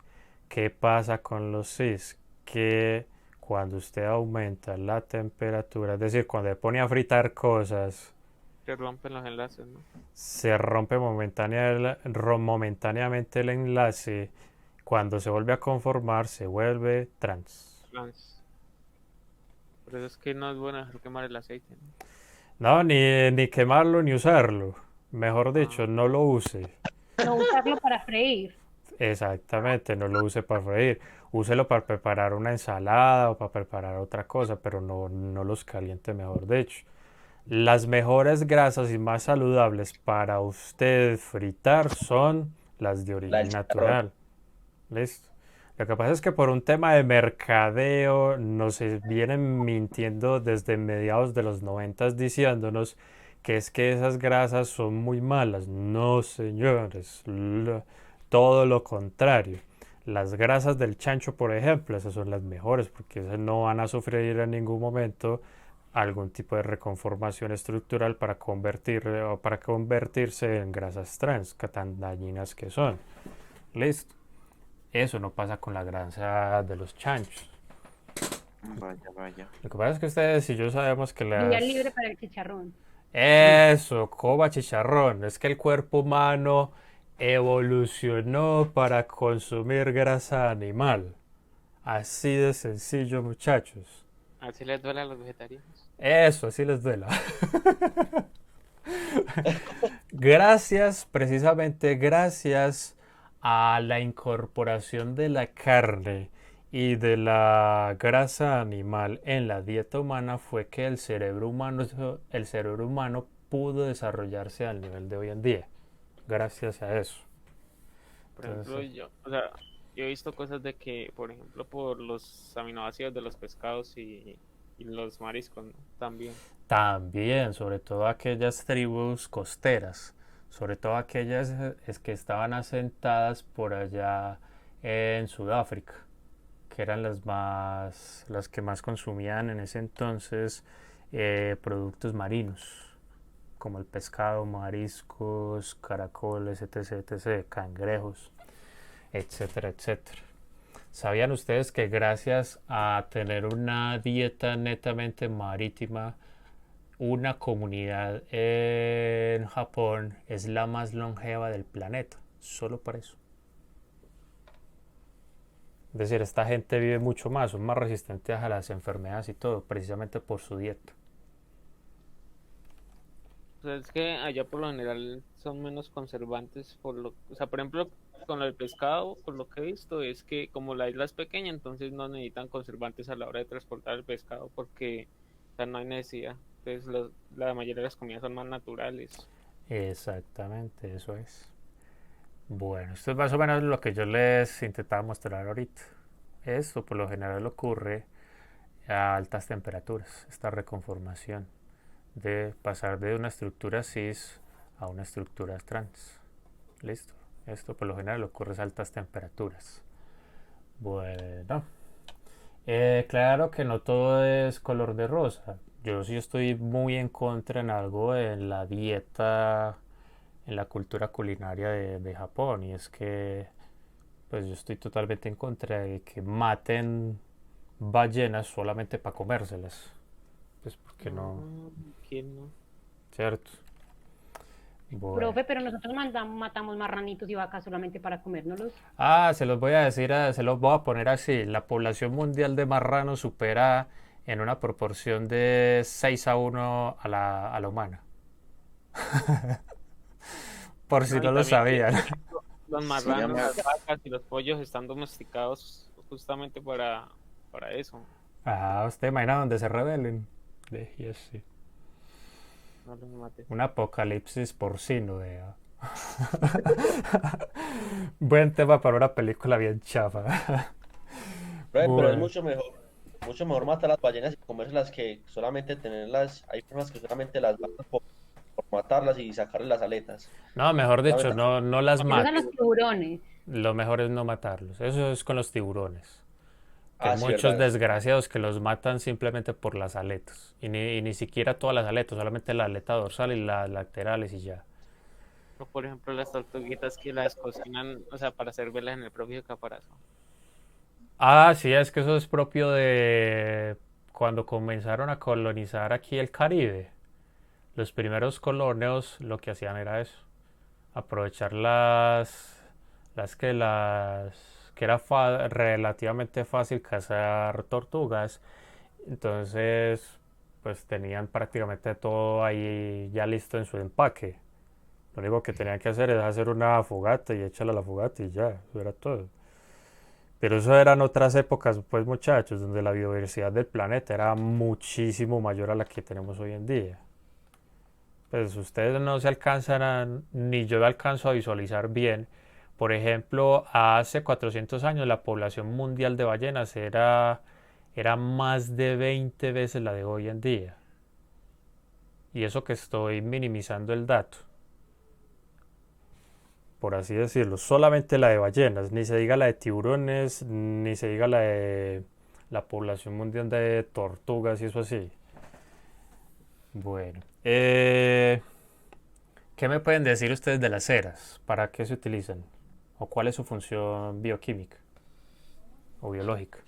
¿Qué pasa con los cis? Que cuando usted aumenta la temperatura, es decir, cuando le pone a fritar cosas, Se rompen los enlaces, ¿no? se rompe momentáneamente el enlace. Cuando se vuelve a conformar, se vuelve trans. Trans. Por eso es que no es bueno dejar quemar el aceite, ¿no? No, ni quemarlo ni usarlo. Mejor Ah, dicho, no lo use. No usarlo para freír. Exactamente, no lo use para freír. Úselo para preparar una ensalada o para preparar otra cosa, pero no los caliente, mejor dicho. Las mejores grasas y más saludables para usted fritar son las de La del origen chicharrón. natural. ¿Listo? Lo que pasa es que por un tema de mercadeo nos vienen mintiendo desde mediados de los 90 diciéndonos que es que esas grasas son muy malas. No, señores, todo lo contrario. Las grasas del chancho, por ejemplo, esas son las mejores porque esas no van a sufrir en ningún momento algún tipo de reconformación estructural para o para convertirse en grasas trans, que tan dañinas que son. Listo. Eso no pasa con la grasa de los chanchos. Vaya, vaya. Lo que pasa es que ustedes y yo sabemos que Vía libre las... para el chicharrón. Eso, coma chicharrón. Es que el cuerpo humano evolucionó para consumir grasa animal. Así de sencillo, muchachos. así les duele a los vegetarianos. Eso, así les duela. Gracias, precisamente gracias a la incorporación de la carne y de la grasa animal en la dieta humana fue que el cerebro humano pudo desarrollarse al nivel de hoy en día. Gracias a eso. Por ejemplo, Entonces, yo he visto cosas de que, por ejemplo, por los aminoácidos de los pescados y los mariscos, ¿no? También. también, sobre todo aquellas tribus costeras, sobre todo aquellas es que estaban asentadas por allá en Sudáfrica, que eran las que más consumían en ese entonces productos marinos, como el pescado, mariscos, caracoles, etc., etc., cangrejos, etcétera, etcétera. ¿Sabían ustedes que gracias a tener una dieta netamente marítima, una comunidad en Japón es la más longeva del planeta? Solo por eso. Es decir, esta gente vive mucho más, son más resistentes a las enfermedades y todo, precisamente por su dieta. O sea, es que allá por lo general son menos conservantes o sea, por ejemplo, con el pescado, por lo que he visto, es que como la isla es pequeña, entonces no necesitan conservantes a la hora de transportar el pescado porque, o sea, no hay necesidad. Entonces la mayoría de las comidas son más naturales. Exactamente, eso es. Bueno, esto es más o menos lo que yo les intentaba mostrar ahorita. Esto por lo general ocurre a altas temperaturas, esta reconformación de pasar de una estructura cis a una estructura trans. Listo. Esto por lo general ocurre a altas temperaturas. Bueno, claro que no todo es color de rosa. Yo sí estoy muy en contra en algo en la dieta, en la cultura culinaria de Japón, y es que pues yo estoy totalmente en contra de que maten ballenas solamente para comérselas. Pues porque no, No, ¿quién no? ¿cierto? Bueno. Profe, pero nosotros matamos marranitos y vacas solamente para comérnoslos. Se los voy a decir, se los voy a poner así. La población mundial de marranos supera en una proporción de 6-1 a la humana. Por si No, y no lo también que sabían. los Sí, yo marranos, me, las vacas y los pollos están domesticados justamente para eso. Usted imagina donde se rebelen. Y así. No los mates. Un apocalipsis porcino, vea. Buen tema para una película bien chafa. Pero es Bueno. mucho mejor matar las ballenas y comérselas que solamente tenerlas. Hay personas que solamente las matan por matarlas y sacarle las aletas. No, mejor dicho, Solamente no las Esos son mate. los tiburones. Lo mejor es no matarlos. Eso es con los tiburones. Que hay sí, muchos verdad. desgraciados que los matan simplemente por las aletas. Y ni siquiera todas las aletas, solamente la aleta dorsal y las laterales y ya. O por ejemplo las tortuguitas que las cocinan, o sea, para servirlas en el propio caparazón. Sí, es que eso es propio de cuando comenzaron a colonizar aquí el Caribe. Los primeros colonos lo que hacían era eso. Aprovechar las que era relativamente fácil cazar tortugas. Entonces, pues tenían prácticamente todo ahí ya listo en su empaque. Lo único que tenían que hacer es hacer una fogata y echarla a la fogata y ya, eso era todo. Pero eso eran otras épocas, pues muchachos, donde la biodiversidad del planeta era muchísimo mayor a la que tenemos hoy en día. Pues ustedes no se alcanzan ni yo alcanzo a visualizar bien. Por ejemplo, hace 400 años la población mundial de ballenas era más de 20 veces la de hoy en día. Y eso que estoy minimizando el dato, por así decirlo, solamente la de ballenas, ni se diga la de tiburones, ni se diga la de la población mundial de tortugas y eso así. Bueno, ¿qué me pueden decir ustedes de las ceras? ¿Para qué se utilizan? ¿O cuál es su función bioquímica o biológica?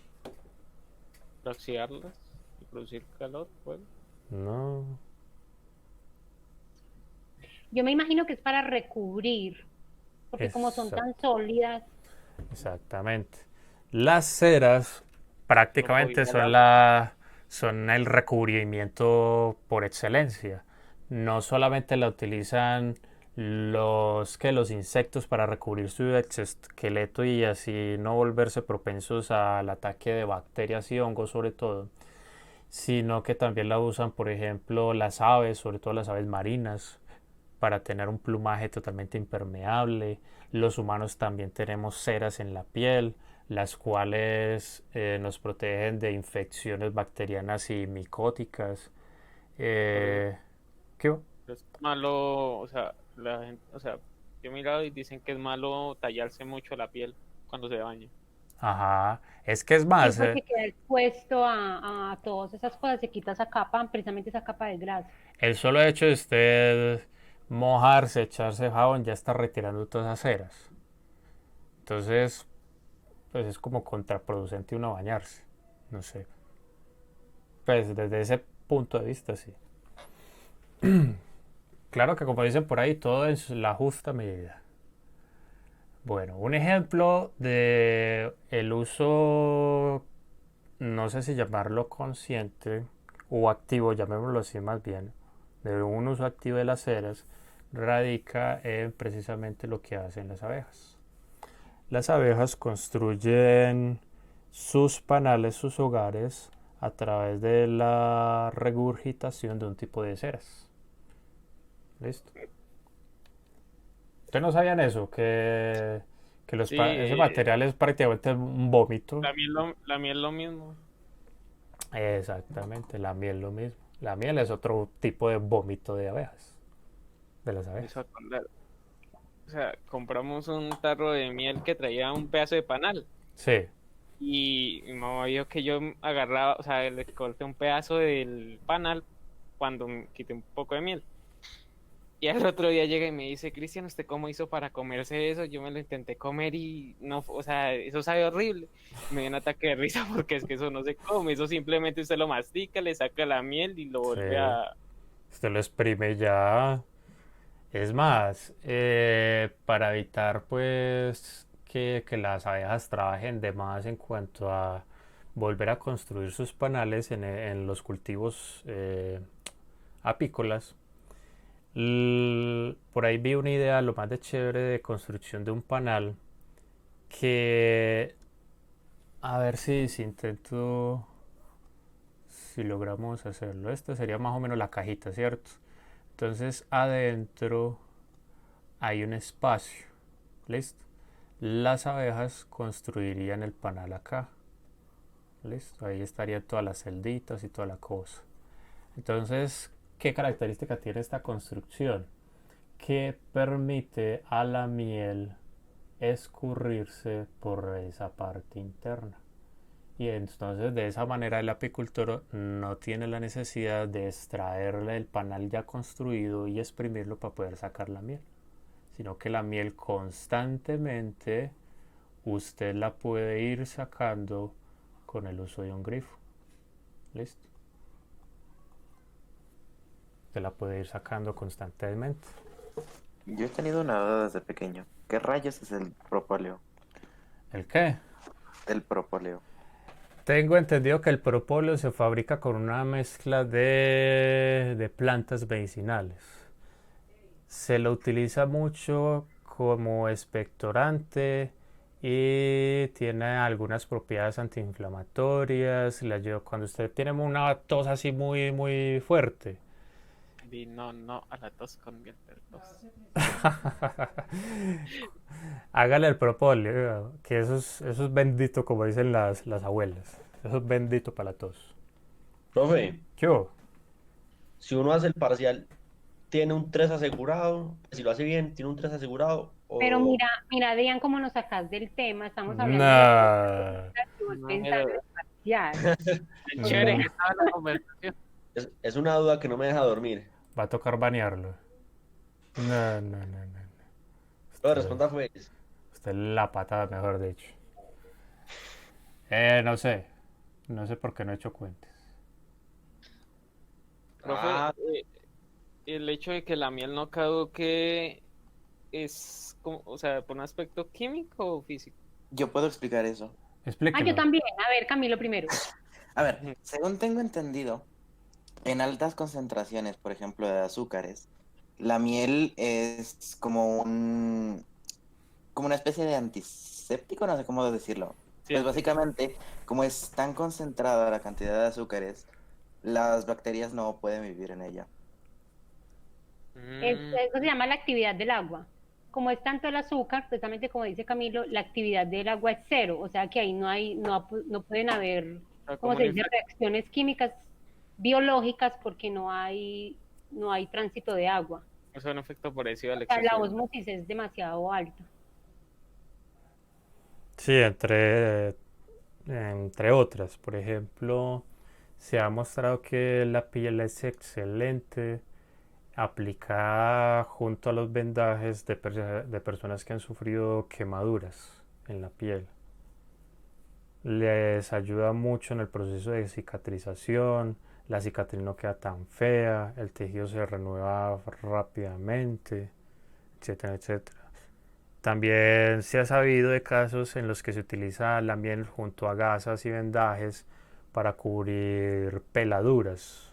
Para oxidarlas y producir calor, pues. No, Yo me imagino que es para recubrir, porque como son tan sólidas, exactamente. Las ceras prácticamente son el recubrimiento por excelencia. No solamente la utilizan los insectos para recubrir su exoesqueleto y así no volverse propensos al ataque de bacterias y hongos sobre todo, sino que también la usan, por ejemplo, las aves, sobre todo las aves marinas, para tener un plumaje totalmente impermeable. Los humanos también tenemos ceras en la piel, las cuales nos protegen de infecciones bacterianas y micóticas. ¿Qué? Pero es malo, o sea, la gente, o sea, yo he mirado y dicen que es malo tallarse mucho la piel cuando se baña. Ajá, es que es sí, más, porque queda expuesto a todas esas cosas, se quita esa capa, precisamente esa capa de grasa. el solo hecho de usted mojarse, echarse jabón, ya está retirando todas esas ceras. Entonces, pues es como contraproducente uno bañarse. No sé. Pues desde ese punto de vista, sí. Claro que como dicen por ahí, todo es la justa medida. Bueno, un ejemplo de el uso, no sé si llamarlo consciente o activo, llamémoslo así más bien, de un uso activo de las ceras, radica en precisamente lo que hacen las abejas. Las abejas construyen sus panales, sus hogares, a través de la regurgitación de un tipo de ceras. ¿Listo? ¿Ustedes no sabían eso? Que Sí, ese material es prácticamente un vómito. la miel lo mismo. Exactamente, la miel lo mismo. La miel es otro tipo de vómito de abejas, de las Me abejas. hizo acordar. O sea, compramos un tarro de miel que traía un pedazo de panal. Sí, Y mi mamá vio que yo agarraba, o sea, le corté un pedazo del panal cuando me quité un poco de miel. Y al otro día llega y me dice, Cristian, ¿usted cómo hizo para comerse eso? Yo me lo intenté comer y no, o sea, eso sabe horrible. Me dio un ataque de risa porque es que eso no se come, eso simplemente usted lo mastica, le saca la miel y lo vuelve sí. a... Usted lo exprime ya. Es más, para evitar pues que las abejas trabajen de más en cuanto a volver a construir sus panales en los cultivos apícolas, por ahí vi una idea lo más de chévere de construcción de un panal que a ver si intento, si logramos hacerlo. Esta sería más o menos la cajita, ¿cierto? Entonces adentro hay un espacio, ¿listo? Las abejas construirían el panal acá, ¿listo? Ahí estarían todas las celditas y toda la cosa. Entonces, ¿qué característica tiene esta construcción? Que permite a la miel escurrirse por esa parte interna. Y entonces de esa manera el apicultor no tiene la necesidad de extraerle el panal ya construido y exprimirlo para poder sacar la miel, sino que la miel constantemente usted la puede ir sacando con el uso de un grifo. ¿Listo? Usted la puede ir sacando constantemente. Yo he tenido una duda desde pequeño. ¿Qué rayos es el propóleo? ¿El qué? El propóleo. Tengo entendido que el propóleo se fabrica con una mezcla de plantas medicinales. Se lo utiliza mucho como expectorante y tiene algunas propiedades antiinflamatorias. Le ayuda cuando usted tiene una tos así muy, muy fuerte. Di no a la tos con miel, pero tos. Hágale el propóleo, que eso es bendito, como dicen las abuelas. Eso es bendito para la tos. Profe, ¿Qué hubo? si uno hace el parcial, ¿tiene un 3 asegurado? Si lo hace bien, ¿tiene un 3 asegurado? Pero O mira, Adrián, cómo nos sacas del tema, estamos hablando de Nah, y vos No, pensando en parcial. tan chévere no. que estaba la conversación. es una duda que no me deja dormir. Va a tocar banearlo. No, no, no, no. Pero Usted, responda pues. usted la patada, mejor dicho. No sé. No sé por qué no he hecho cuentas. Profe, Ah, el hecho de que la miel no caduque es, como, o sea, por un aspecto químico o físico. Yo puedo explicar eso. Yo Explíquelo. también. A ver, Camilo primero. A ver, según tengo entendido, en altas concentraciones, por ejemplo, de azúcares, la miel es como una especie de antiséptico, no sé cómo decirlo. Sí, Pues básicamente, como es tan concentrada la cantidad de azúcares, las bacterias no pueden vivir en ella. Eso se llama la actividad del agua. Como es tanto el azúcar, precisamente como dice Camilo, la actividad del agua es cero, o sea que ahí no pueden haber, como se dice, reacciones químicas biológicas porque no hay tránsito de agua. Es un efecto parecido al O sea, la exceso de... ósmosis es demasiado alta. Sí, entre otras. Por ejemplo, se ha mostrado que la piel es excelente aplicada junto a los vendajes de personas que han sufrido quemaduras en la piel. Les ayuda mucho en el proceso de cicatrización, la cicatriz no queda tan fea, el tejido se renueva rápidamente, etcétera, etcétera. También se ha sabido de casos en los que se utiliza la miel junto a gasas y vendajes para cubrir peladuras,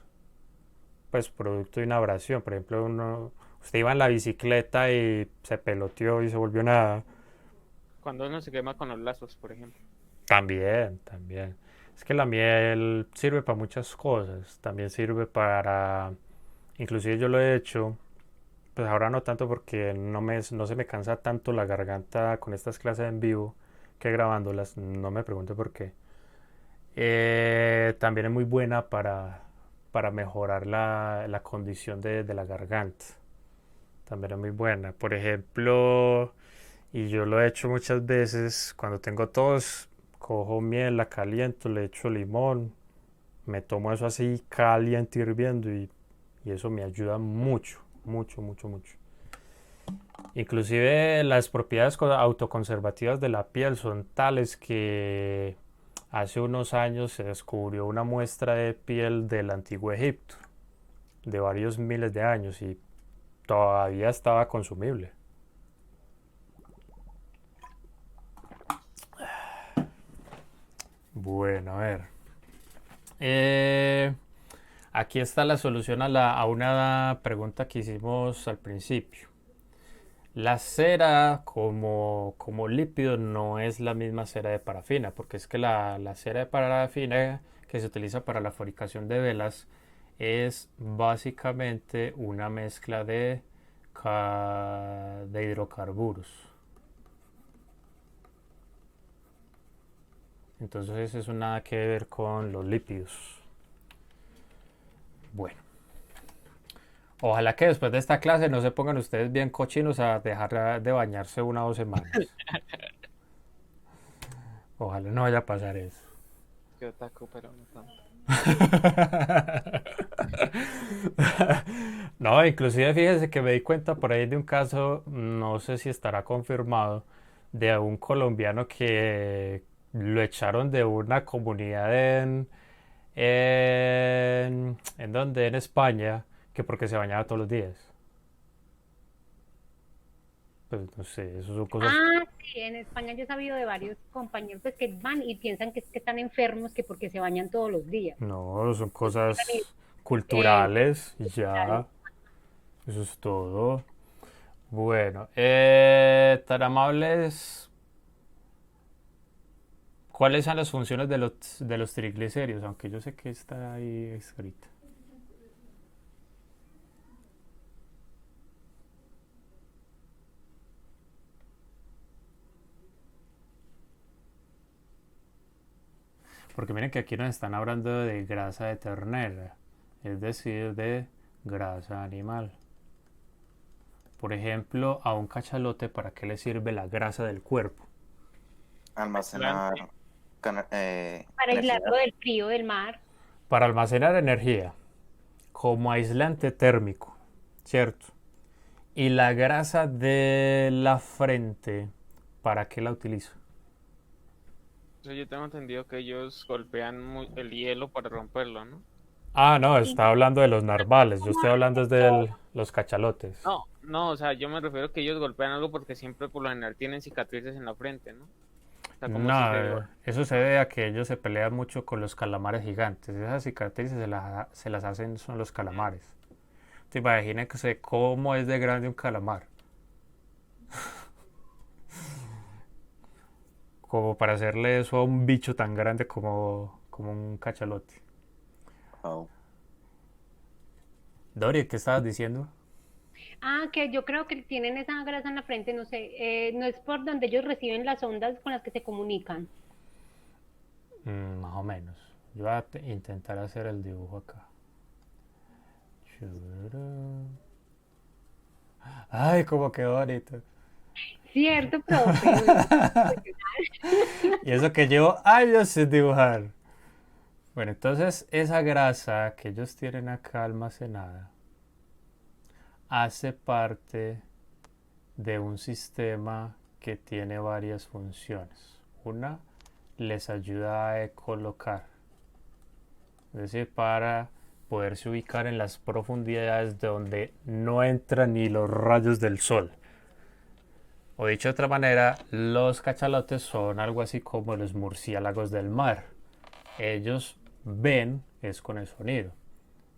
pues producto de una abrasión. Por ejemplo, usted iba en la bicicleta y se peloteó y se volvió nada. Cuando uno se quema con los lazos, por ejemplo. También, también. Es que la miel sirve para muchas cosas. También sirve para, inclusive yo lo he hecho, pues ahora no tanto porque no se me cansa tanto la garganta con estas clases en vivo que grabándolas. No me pregunte por qué. También es muy buena para mejorar la condición de la garganta. También es muy buena. Por ejemplo, y yo lo he hecho muchas veces, cuando tengo tos, cojo miel, la caliento, le echo limón, me tomo eso así caliente hirviendo y eso me ayuda mucho, mucho, mucho, mucho. Inclusive las propiedades autoconservativas de la piel son tales que hace unos años se descubrió una muestra de piel del antiguo Egipto, de varios miles de años, y todavía estaba consumible. Bueno, a ver. Aquí está la solución a una pregunta que hicimos al principio. La cera como lípido no es la misma cera de parafina, porque es que la cera de parafina que se utiliza para la fabricación de velas es básicamente una mezcla de hidrocarburos. Entonces eso nada que ver con los lípidos. Bueno. Ojalá que después de esta clase no se pongan ustedes bien cochinos a dejar de bañarse 1 o 2 semanas. Ojalá no vaya a pasar eso. Qué otaku, pero no tanto. No, inclusive fíjese que me di cuenta por ahí de un caso, no sé si estará confirmado, de un colombiano que lo echaron de una comunidad ¿en dónde? En España, que porque se bañaba todos los días. Pues no sé, eso son cosas. Ah, sí, en España yo he sabido de varios compañeros pues, que van y piensan que es que están enfermos, que porque se bañan todos los días. No, son cosas Eh, culturales y claro. ya. Eso es todo. Bueno, tan amables. ¿Cuáles son las funciones de los triglicéridos? Aunque yo sé que está ahí escrita. Porque miren que aquí nos están hablando de grasa de ternera, es decir, de grasa animal. Por ejemplo, a un cachalote, ¿para qué le sirve la grasa del cuerpo? Almacenar Para energía. aislarlo del frío del mar. Para almacenar energía, como aislante térmico, ¿cierto? Y la grasa de la frente, ¿para qué la utilizo? Yo tengo entendido que ellos golpean el hielo para romperlo, ¿no? Ah, no, Y está hablando de los narvales. Yo estoy hablando de los cachalotes. No, no, o sea, yo me refiero que ellos golpean algo porque siempre por lo general tienen cicatrices en la frente, ¿no? O sea, como si se... No, eso se debe a que ellos se pelean mucho con los calamares gigantes. Esas cicatrices se las hacen son los calamares. Te imaginas cómo es de grande un calamar. Como para hacerle eso a un bicho tan grande como un cachalote. Wow. Dori, ¿qué estabas diciendo? que yo creo que tienen esa grasa en la frente, no sé, no es por donde ellos reciben las ondas con las que se comunican. Más o menos. Yo voy a intentar hacer el dibujo acá. Ay, cómo quedó bonito. Cierto, profe. Y eso que llevo años sin dibujar. Bueno, entonces esa grasa que ellos tienen acá almacenada hace parte de un sistema que tiene varias funciones. Una, les ayuda a ecolocar, es decir, para poderse ubicar en las profundidades de donde no entran ni los rayos del sol. O dicho de otra manera, los cachalotes son algo así como los murciélagos del mar. Ellos ven es con el sonido.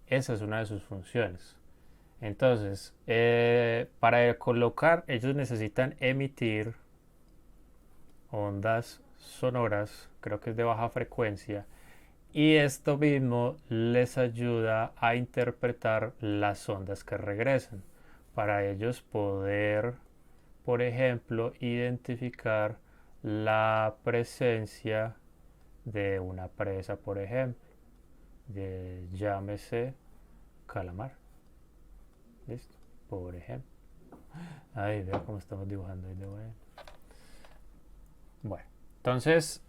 Esa es una de sus funciones. Entonces, para colocar, ellos necesitan emitir ondas sonoras, creo que es de baja frecuencia, y esto mismo les ayuda a interpretar las ondas que regresan, para ellos poder, por ejemplo, identificar la presencia de una presa, por ejemplo, de llámese calamar. ¿Listo? Por ejemplo. Ay, vea cómo estamos dibujando ahí de bueno. Bueno, entonces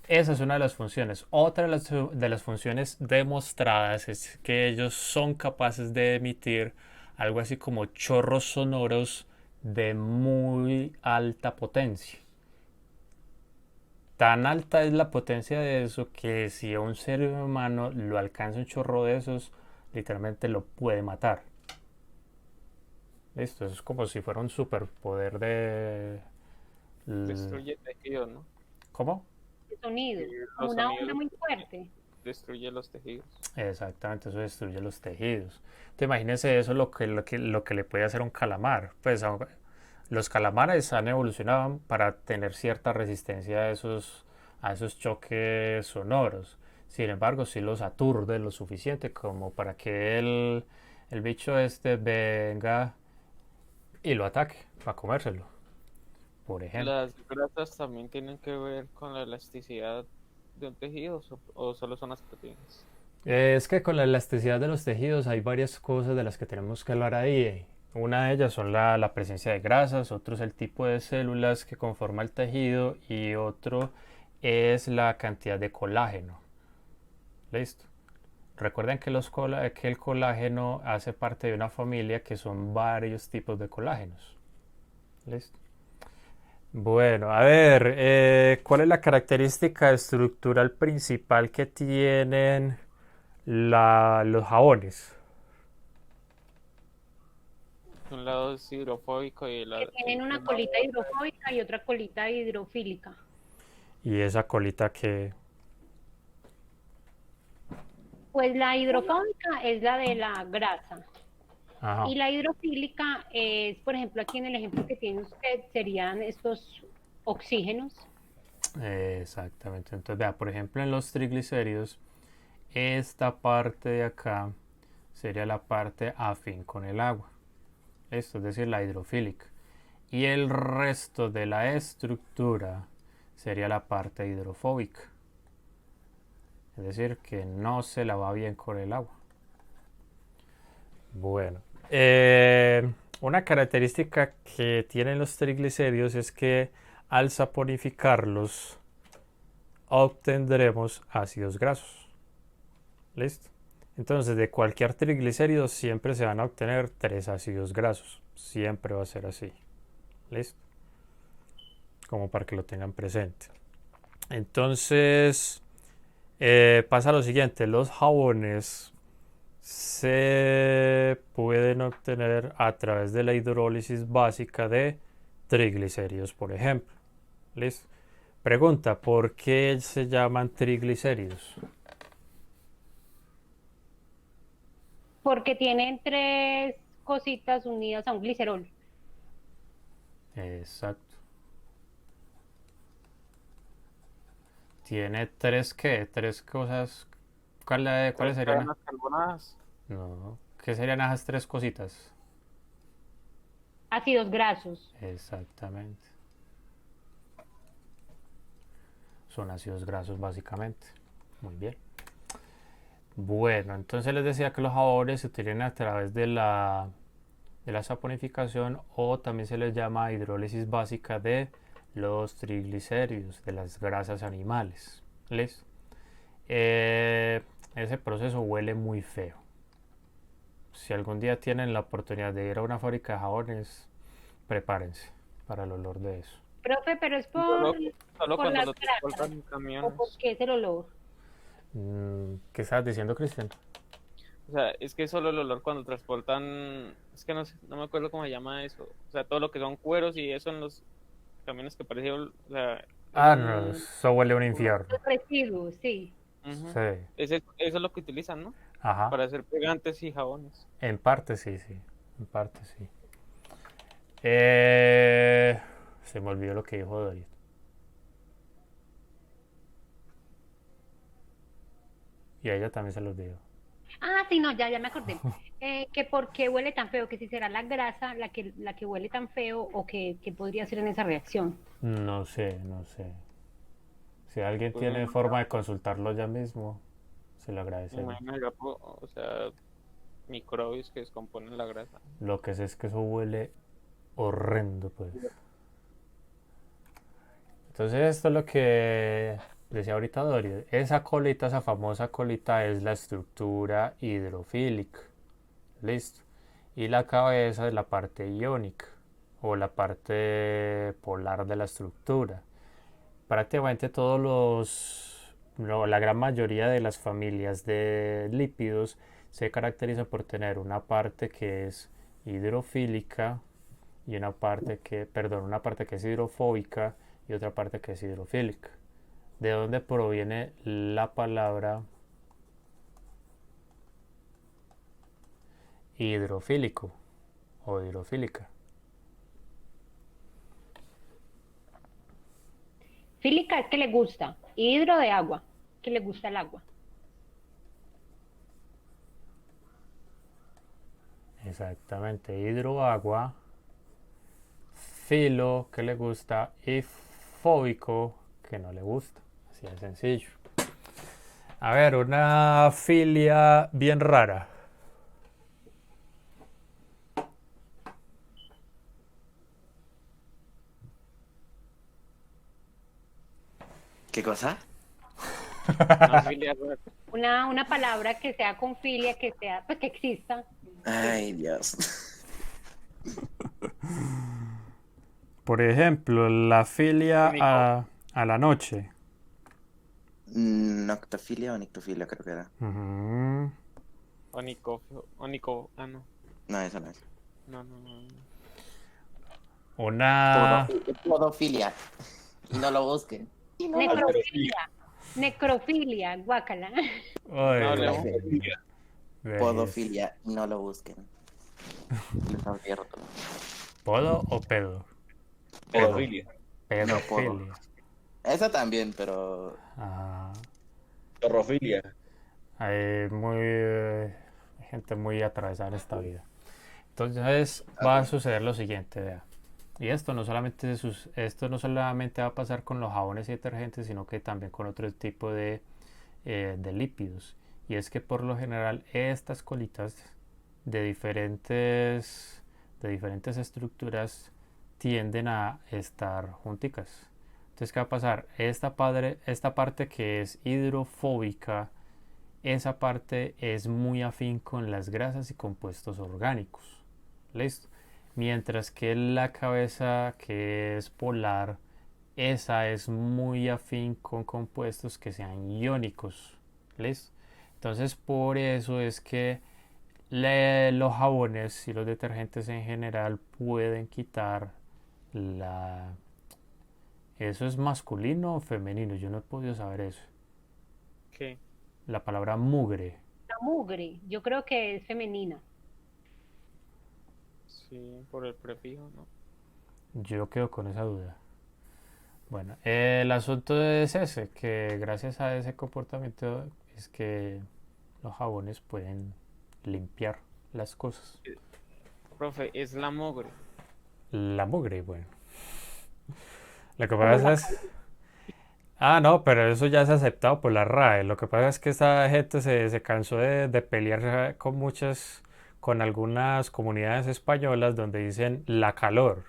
esa es una de las funciones. Otra de las funciones demostradas es que ellos son capaces de emitir algo así como chorros sonoros de muy alta potencia. Tan alta es la potencia de eso que si a un ser humano lo alcanza un chorro de esos, literalmente lo puede matar. Listo, eso es como si fuera un superpoder de... Destruye tejidos, ¿no? ¿Cómo? El sonido, como Los una onda sonidos muy fuerte. destruye los tejidos. Exactamente, eso destruye los tejidos. Entonces, imagínense eso lo que le puede hacer un calamar. Pues los calamares han evolucionado para tener cierta resistencia a esos choques sonoros. Sin embargo, sí los aturde lo suficiente como para que el bicho este venga y lo ataque para comérselo, por ejemplo. Las grasas también tienen que ver con la elasticidad de un tejido o solo son las proteínas. Es que con la elasticidad de los tejidos hay varias cosas de las que tenemos que hablar ahí. Una de ellas son la presencia de grasas, otro es el tipo de células que conforma el tejido y otro es la cantidad de colágeno. Listo. Recuerden que el colágeno hace parte de una familia que son varios tipos de colágenos. Listo. Bueno, a ver, ¿cuál es la característica estructural principal que tienen los jabones? Un lado es hidrofóbico y Que tienen una colita hidrofóbica y otra colita hidrofílica. Y esa colita que... Pues la hidrofóbica es la de la grasa. Ajá. Y la hidrofílica es, por ejemplo, aquí en el ejemplo que tiene usted, serían estos oxígenos. Exactamente. Entonces, vea, por ejemplo, en los triglicéridos, esta parte de acá sería la parte afín con el agua. Esto es decir, la hidrofílica. Y el resto de la estructura sería la parte hidrofóbica. Es decir, que no se la va bien con el agua. Bueno, una característica que tienen los triglicéridos es que al saponificarlos obtendremos ácidos grasos. ¿Listo? Entonces, de cualquier triglicérido siempre se van a obtener 3 ácidos grasos. Siempre va a ser así. ¿Listo? Como para que lo tengan presente. Entonces, pasa lo siguiente. Los jabones se pueden obtener a través de la hidrólisis básica de triglicéridos, por ejemplo. ¿Listo? Pregunta, ¿por qué se llaman triglicéridos? Porque tienen 3 cositas unidas a un glicerol. Exacto. Tiene 3 ¿qué? 3 cosas. ¿Cuáles serían? Cadenas carbonadas. No. ¿Qué serían esas 3 cositas? Ácidos grasos. Exactamente. Son ácidos grasos básicamente. Muy bien. Bueno, entonces les decía que los jabones se utilizan a través de la saponificación o también se les llama hidrólisis básica de los triglicéridos, de las grasas animales. ¿Listo? Ese proceso huele muy feo. Si algún día tienen la oportunidad de ir a una fábrica de jabones, prepárense para el olor de eso. Profe, pero es Solo por cuando las lo grasas. transportan en ¿O camiones. por qué es el olor? ¿Qué estabas diciendo, Cristian? O sea, es que solo el olor cuando transportan, es que no sé, no me acuerdo cómo se llama eso. O sea, todo lo que son cueros y eso en los camiones que parecía, o sea, es Ah, no, un... eso huele a un un- infierno. Los residuos, sí. ujú. Sí, Eso es lo que utilizan, ¿no? ajá. Para hacer pegantes y jabones. En parte sí, sí. En parte sí. Eh, Se me olvidó lo que dijo Doris. Y a ella también se lo olvidó. Ah, sí, no, ya me acordé. Que por qué huele tan feo, que si será la grasa la que huele tan feo o que podría ser en esa reacción. No sé, no sé. Si alguien Pues me tiene imagino, forma de consultarlo ya mismo, se lo me agradecería. imagino ya, o sea, microbios que descomponen la grasa. Lo que sé es que eso huele horrendo, pues. Entonces esto es lo que decía ahorita Doris. Esa colita, esa famosa colita es la estructura hidrofílica. Listo. Y la cabeza es la parte iónica o la parte polar de la estructura. Prácticamente todos los, no, la gran mayoría de las familias de lípidos se caracterizan por tener una parte que es hidrofílica y una parte que, perdón, una parte que es hidrofóbica y otra parte que es hidrofílica. ¿De dónde proviene la palabra hidrofílico o hidrofílica? Fílica es que le gusta. Hidro de agua, que le gusta el agua. Exactamente, hidroagua, filo que le gusta y fóbico que no le gusta. Así de sencillo. A ver, una filia bien rara. ¿Qué cosa? Una filia, Una palabra que sea con filia, que sea, pues que exista. Ay, Dios. Por ejemplo, la filia único, a la noche. Noctofilia o nictofilia creo que era. Ujú. ah, no, No, eso no es. no. Una... Podofilia. Y no lo busquen. Y no lo busquen. Necrofilia. Necrofilia, guácala. No Ay, hablemos Ay, ves. Podofilia. Y no lo busquen. Les advierto. ¿Podo o pedo? Pedofilia. No, podo. Pedofilia. Esa también, pero Ajá. Zorrofilia. Hay gente muy atravesada en esta vida. Entonces va a suceder lo siguiente, vea. Y esto no solamente va a pasar con los jabones y detergentes, sino que también con otro tipo de lípidos. Y es que por lo general estas colitas de diferentes estructuras tienden a estar junticas. Entonces, ¿qué va a pasar? Esta parte que es hidrofóbica, esa parte es muy afín con las grasas y compuestos orgánicos. ¿Listo? Mientras que la cabeza que es polar, esa es muy afín con compuestos que sean iónicos. ¿Listo? Entonces por eso es que los jabones y los detergentes en general pueden quitar la... ¿Eso es masculino o femenino? Yo no he podido saber eso. ¿Qué? La palabra mugre. La mugre, yo creo que es femenina. Sí, por el prefijo, ¿no? Yo quedo con esa duda. Bueno, el asunto es ese, que gracias a ese comportamiento es que los jabones pueden limpiar las cosas. Profe, es la mugre. La mugre, bueno. Lo que Como pasa la es... Ah, no, pero eso ya es aceptado por la RAE. Lo que pasa es que esta gente se cansó de pelear con algunas comunidades españolas donde dicen la calor.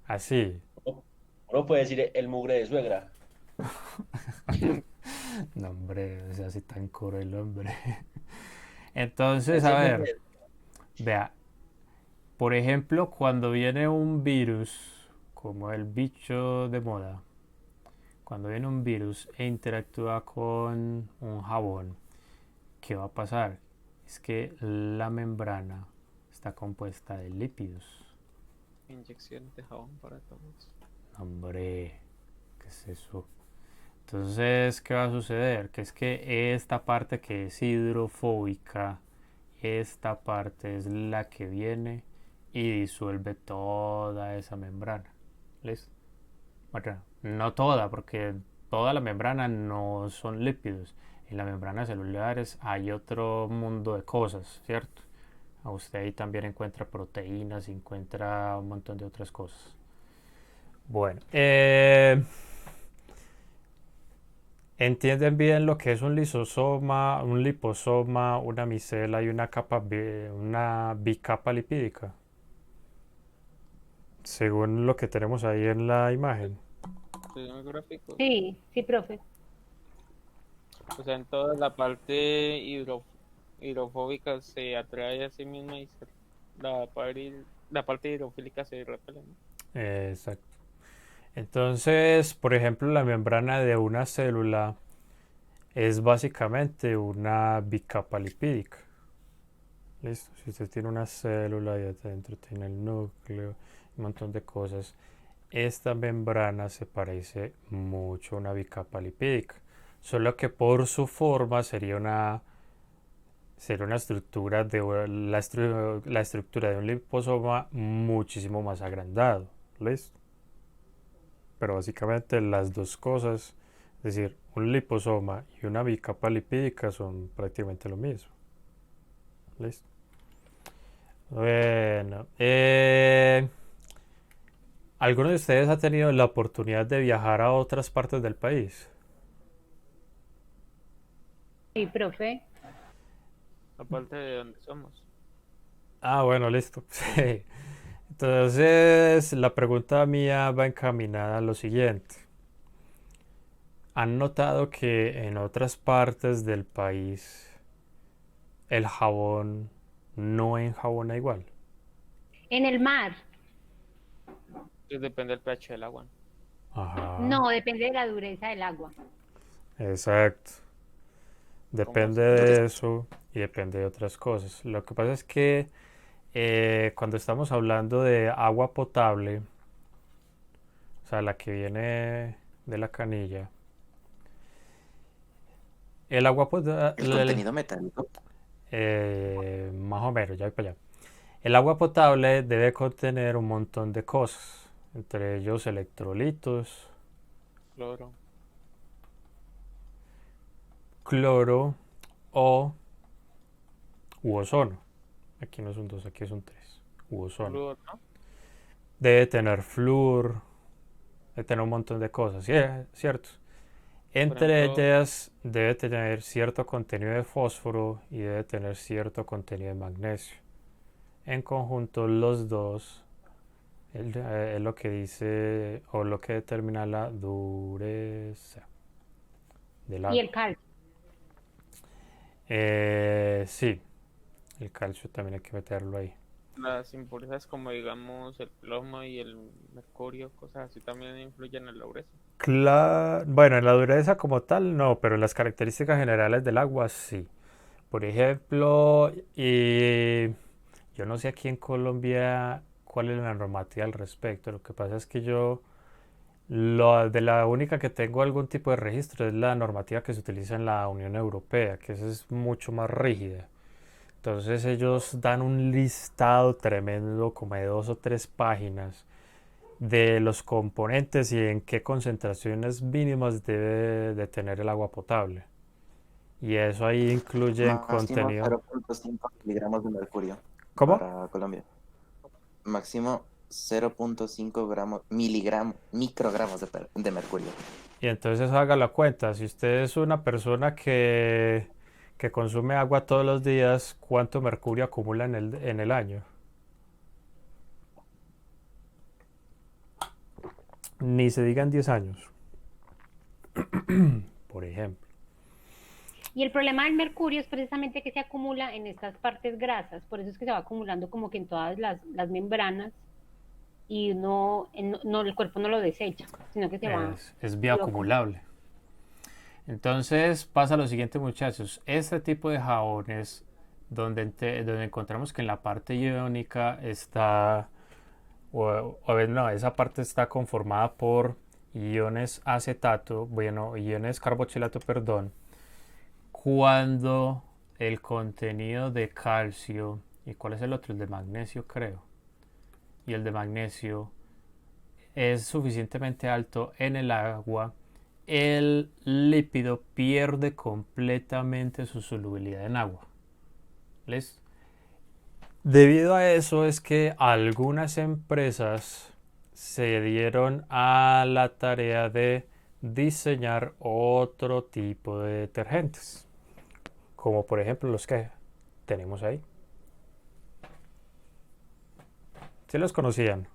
Así. Uno puede decir el mugre de suegra. No, hombre, o sea, así tan cruel, hombre. Entonces, Ese a es ver, vea, por ejemplo, cuando viene un virus, como el bicho de moda, cuando viene un virus e interactúa con un jabón, ¿qué va a pasar? es que la membrana está compuesta de lípidos. Inyecciones de jabón para todos. Hombre, ¿qué es eso? Entonces, ¿qué va a suceder? Que es que esta parte que es hidrofóbica, esta parte es la que viene y disuelve toda esa membrana. ¿Listo? Bueno, no toda, porque toda la membrana no son lípidos. En la membrana celulares hay otro mundo de cosas, ¿cierto? A usted ahí también encuentra proteínas, encuentra un montón de otras cosas. Bueno, ¿entienden bien lo que es un lisosoma, un liposoma, una micela y una bicapa lipídica? Según lo que tenemos ahí en la imagen. Estudios gráficos. Sí, sí, profe. O sea, en toda la parte hidrofóbica se atrae a sí misma y la parte hidrofílica se repele, ¿no? Exacto. Entonces, por ejemplo, la membrana de una célula es básicamente una bicapa lipídica. ¿Listo? Si usted tiene una célula y adentro tiene el núcleo, un montón de cosas, esta membrana se parece mucho a una bicapa lipídica, solo que por su forma sería una estructura la estructura de un liposoma muchísimo más agrandado. ¿Listo? Pero básicamente las dos cosas, es decir, un liposoma y una bicapa lipídica son prácticamente lo mismo. ¿Listo? Bueno, ¿alguno de ustedes ha tenido la oportunidad de viajar a otras partes del país? Sí, profe. Aparte de donde somos. Ah, bueno, listo. Sí. Entonces, la pregunta mía va encaminada a lo siguiente. ¿Han notado que en otras partes del país el jabón no enjabona igual? En el mar. Pues depende del pH del agua. Ajá, No, depende de la dureza del agua. exacto. Depende de eso y depende de otras cosas. Lo que pasa es que cuando estamos hablando de agua potable, o sea, la que viene de la canilla, el agua potable, El contenido metálico. más o menos, ya voy para allá. El agua potable debe contener un montón de cosas, entre ellos electrolitos, Cloro. cloro o u ozono. Aquí no es un 2, aquí es un 3. U ozono. Flúor, ¿no? Debe tener flúor, debe tener un montón de cosas, ¿cierto? Entre ejemplo, ellas debe tener cierto contenido de fósforo y debe tener cierto contenido de magnesio. En conjunto los dos es lo que dice o lo que determina la dureza del Y agua. el calcio. Sí, el calcio también hay que meterlo ahí. las impurezas como digamos el plomo y el mercurio, cosas así también influyen en la dureza. Bueno, en la dureza como tal no, pero en las características generales del agua sí. Por ejemplo, yo no sé aquí en Colombia cuál es la normativa al respecto. Lo que pasa es que de la única que tengo algún tipo de registro es la normativa que se utiliza en la Unión Europea, que esa es mucho más rígida. Entonces ellos dan un listado tremendo, como de 2 o 3 páginas, de los componentes y en qué concentraciones mínimas debe de tener el agua potable. Y eso ahí incluye en Máximo contenido. 0.5 miligramos de mercurio ¿Cómo? para Colombia. Máximo 0.5 microgramos de mercurio. Y entonces haga la cuenta. Si usted es una persona que consume agua todos los días, ¿cuánto mercurio acumula en el año? Ni se digan 10 años. Por ejemplo. Y el problema del mercurio es precisamente que se acumula en estas partes grasas, por eso es que se va acumulando como que en todas las membranas y no, el cuerpo no lo desecha, sino que se va. Es bioacumulable. Entonces pasa lo siguiente, muchachos. Este tipo de jabones donde encontramos que en la parte iónica está, no, esa parte está conformada por iones acetato, bueno, iones carboxilato, perdón, cuando el contenido de calcio, ¿y cuál es el otro? El de magnesio, creo. Y el de magnesio es suficientemente alto en el agua, el lípido pierde completamente su solubilidad en agua. ¿Listo? Debido a eso es que algunas empresas se dieron a la tarea de diseñar otro tipo de detergentes, como por ejemplo los que tenemos ahí. ¿Sí los conocían?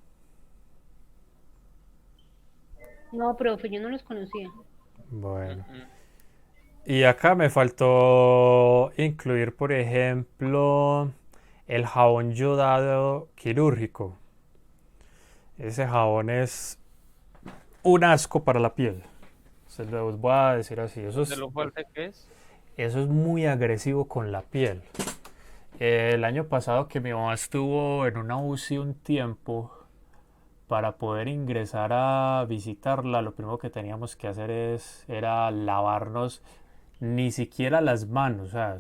No, profe, yo no los conocía. Bueno. Ujú. Y acá me faltó incluir, por ejemplo, el jabón yodado quirúrgico. Ese jabón es un asco para la piel. Se los voy a decir así. De lo fuerte que es. Eso es muy agresivo con la piel. El año pasado que mi mamá estuvo en una UCI un tiempo, para poder ingresar a visitarla, lo primero que teníamos que hacer era lavarnos ni siquiera las manos, o sea,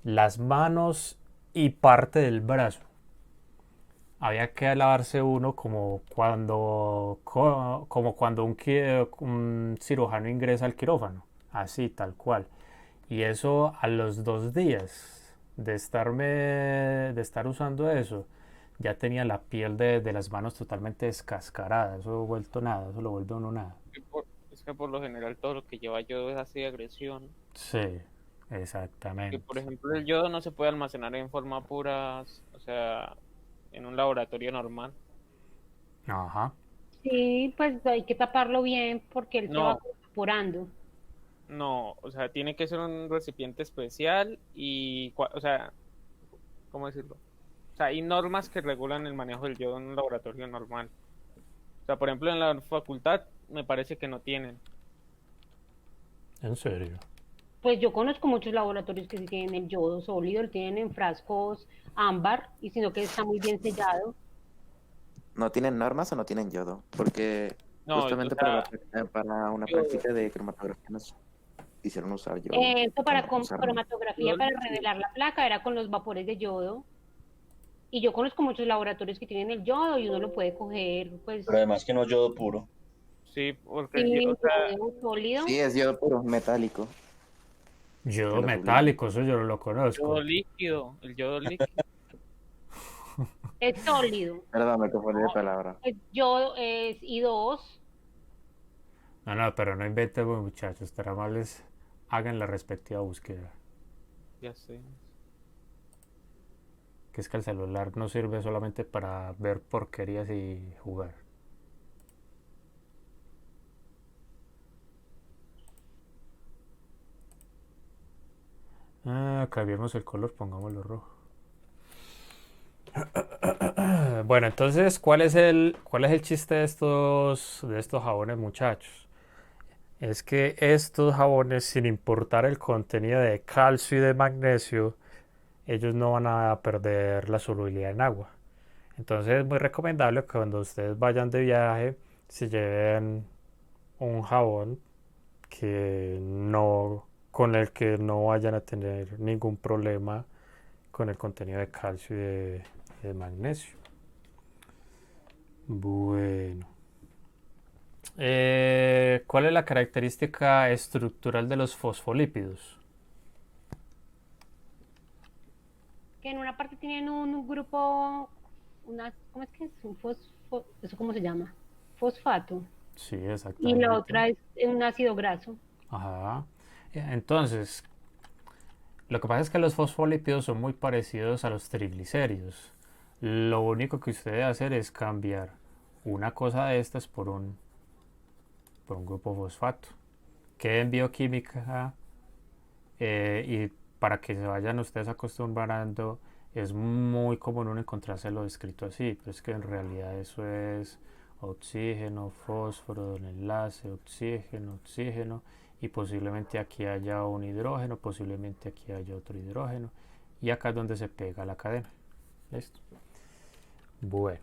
las manos y parte del brazo. Había que lavarse uno como cuando un cirujano ingresa al quirófano, así, tal cual. Y eso a los 2 días de estar usando eso, ya tenía la piel de las manos totalmente descascarada. Eso vuelto nada, eso lo vuelve uno nada. Es que por lo general todo lo que lleva yodo es así de agresión. Sí, Que exactamente. por ejemplo el yodo no se puede almacenar en forma pura, o sea, en un laboratorio normal. Ajá. Sí, pues hay que taparlo bien porque él se va No, evaporando. no, o sea, tiene que ser un recipiente especial y, o sea, ¿cómo decirlo? O sea, hay normas que regulan el manejo del yodo en un laboratorio normal. O sea, por ejemplo, en la facultad me parece que no tienen. En serio. Pues yo conozco muchos laboratorios que sí tienen el yodo sólido, lo tienen en frascos ámbar y sino que está muy bien sellado. ¿No tienen normas o no tienen yodo? Porque No, o justamente sea, para una yodo, práctica de cromatografía nos hicieron usar yodo. Esto para Usarlo. cromatografía, yodo para líquido. revelar la placa, era con los vapores de yodo. Y yo conozco muchos laboratorios que tienen el yodo y uno lo puede coger, pues, Pero además que no yodo puro. Sí, porque o sí, sea, yodo sólido. Sí, es yodo puro, metálico, que Yodo lo subliman. metálico, eso yo no lo yodo conozco. líquido, el yodo líquido. Es sólido. Perdón, me confundí de ¿No? palabra. El yodo es I2. No, no, pero no inventemos, muchachos. Estará mal hagan la respectiva búsqueda. Ya sé. Que es que el celular no sirve solamente para ver porquerías y jugar. Cambiemos el color, pongámoslo rojo. Bueno, entonces, ¿cuál es el chiste de estos jabones, muchachos? Es que estos jabones, sin importar el contenido de calcio y de magnesio, ellos no van a perder la solubilidad en agua. Entonces es muy recomendable que cuando ustedes vayan de viaje se lleven un jabón con el que no vayan a tener ningún problema con el contenido de calcio y de magnesio. Bueno. ¿Cuál es la característica estructural de los fosfolípidos? Que en una parte tienen un grupo, ¿cómo es que es? ¿Eso cómo se llama? Fosfato. Sí, Y la exactamente. otra es un ácido graso. Ajá. Entonces, lo que pasa es que los fosfolípidos son muy parecidos a los triglicéridos. Lo único que usted debe hacer es cambiar una cosa de estas por un grupo fosfato. Que en bioquímica, y para que se vayan ustedes acostumbrando, es muy común uno encontrárselo escrito así, pero es que en realidad eso es oxígeno, fósforo, un enlace, oxígeno, oxígeno, y posiblemente aquí haya un hidrógeno, posiblemente aquí haya otro hidrógeno, y acá es donde se pega la cadena. ¿Listo? Bueno,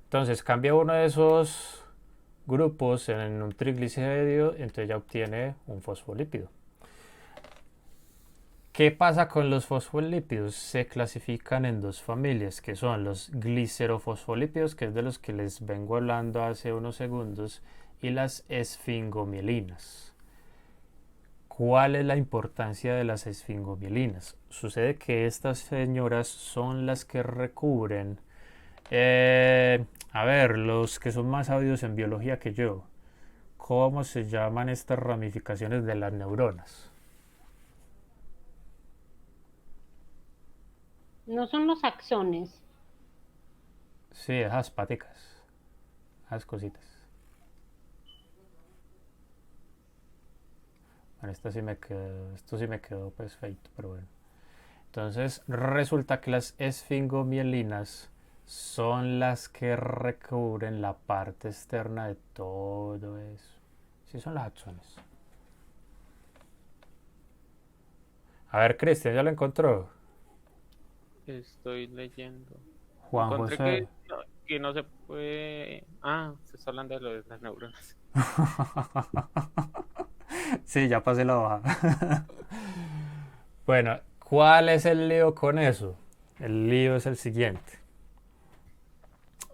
entonces cambia uno de esos grupos en un triglicérido, entonces ya obtiene un fosfolípido. ¿Qué pasa con los fosfolípidos? Se clasifican en dos familias, que son los glicerofosfolípidos, que es de los que les vengo hablando hace unos segundos, y las esfingomielinas. ¿Cuál es la importancia de las esfingomielinas? Sucede que estas señoras son las que recubren, a ver, los que son más sabios en biología que yo, ¿cómo se llaman estas ramificaciones de las neuronas? No son los axones. Sí, esas paticas, esas cositas. Bueno, esto sí me quedó pues feito, pero bueno. Entonces resulta que las esfingomielinas son las que recubren la parte externa de todo eso. Sí, son las axones. A ver, Cristian, ¿ya lo encontró? Estoy leyendo. Juan Encontré José. que no se puede. Ah, se está hablando de lo de las neuronas. Sí, ya pasé la hoja. Bueno, ¿cuál es el lío con eso? El lío es el siguiente.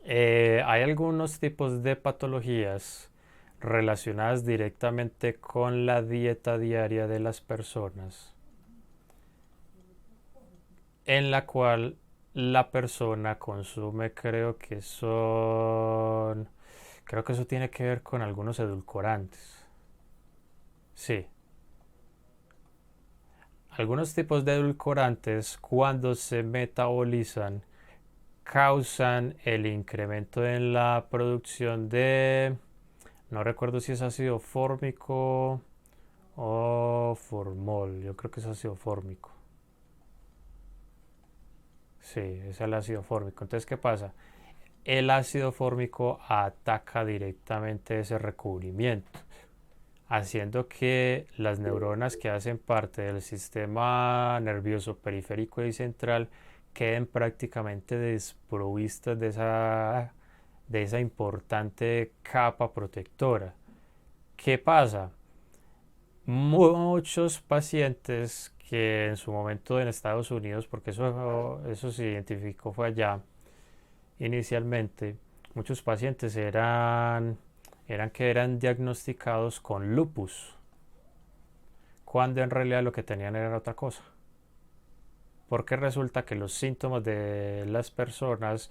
Hay algunos tipos de patologías relacionadas directamente con la dieta diaria de las personas, en la cual la persona consume, creo que eso tiene que ver con algunos edulcorantes. Sí. Algunos tipos de edulcorantes, cuando se metabolizan, causan el incremento en la producción de, no recuerdo si es ácido fórmico o formol, yo creo que es ácido fórmico. Sí, es el ácido fórmico. Entonces, ¿qué pasa? El ácido fórmico ataca directamente ese recubrimiento, haciendo que las neuronas que hacen parte del sistema nervioso periférico y central queden prácticamente desprovistas de esa importante capa protectora. ¿Qué pasa? Muchos pacientes que en su momento en Estados Unidos, porque eso se identificó fue allá inicialmente, muchos pacientes eran diagnosticados con lupus, cuando en realidad lo que tenían era otra cosa. Porque resulta que los síntomas de las personas,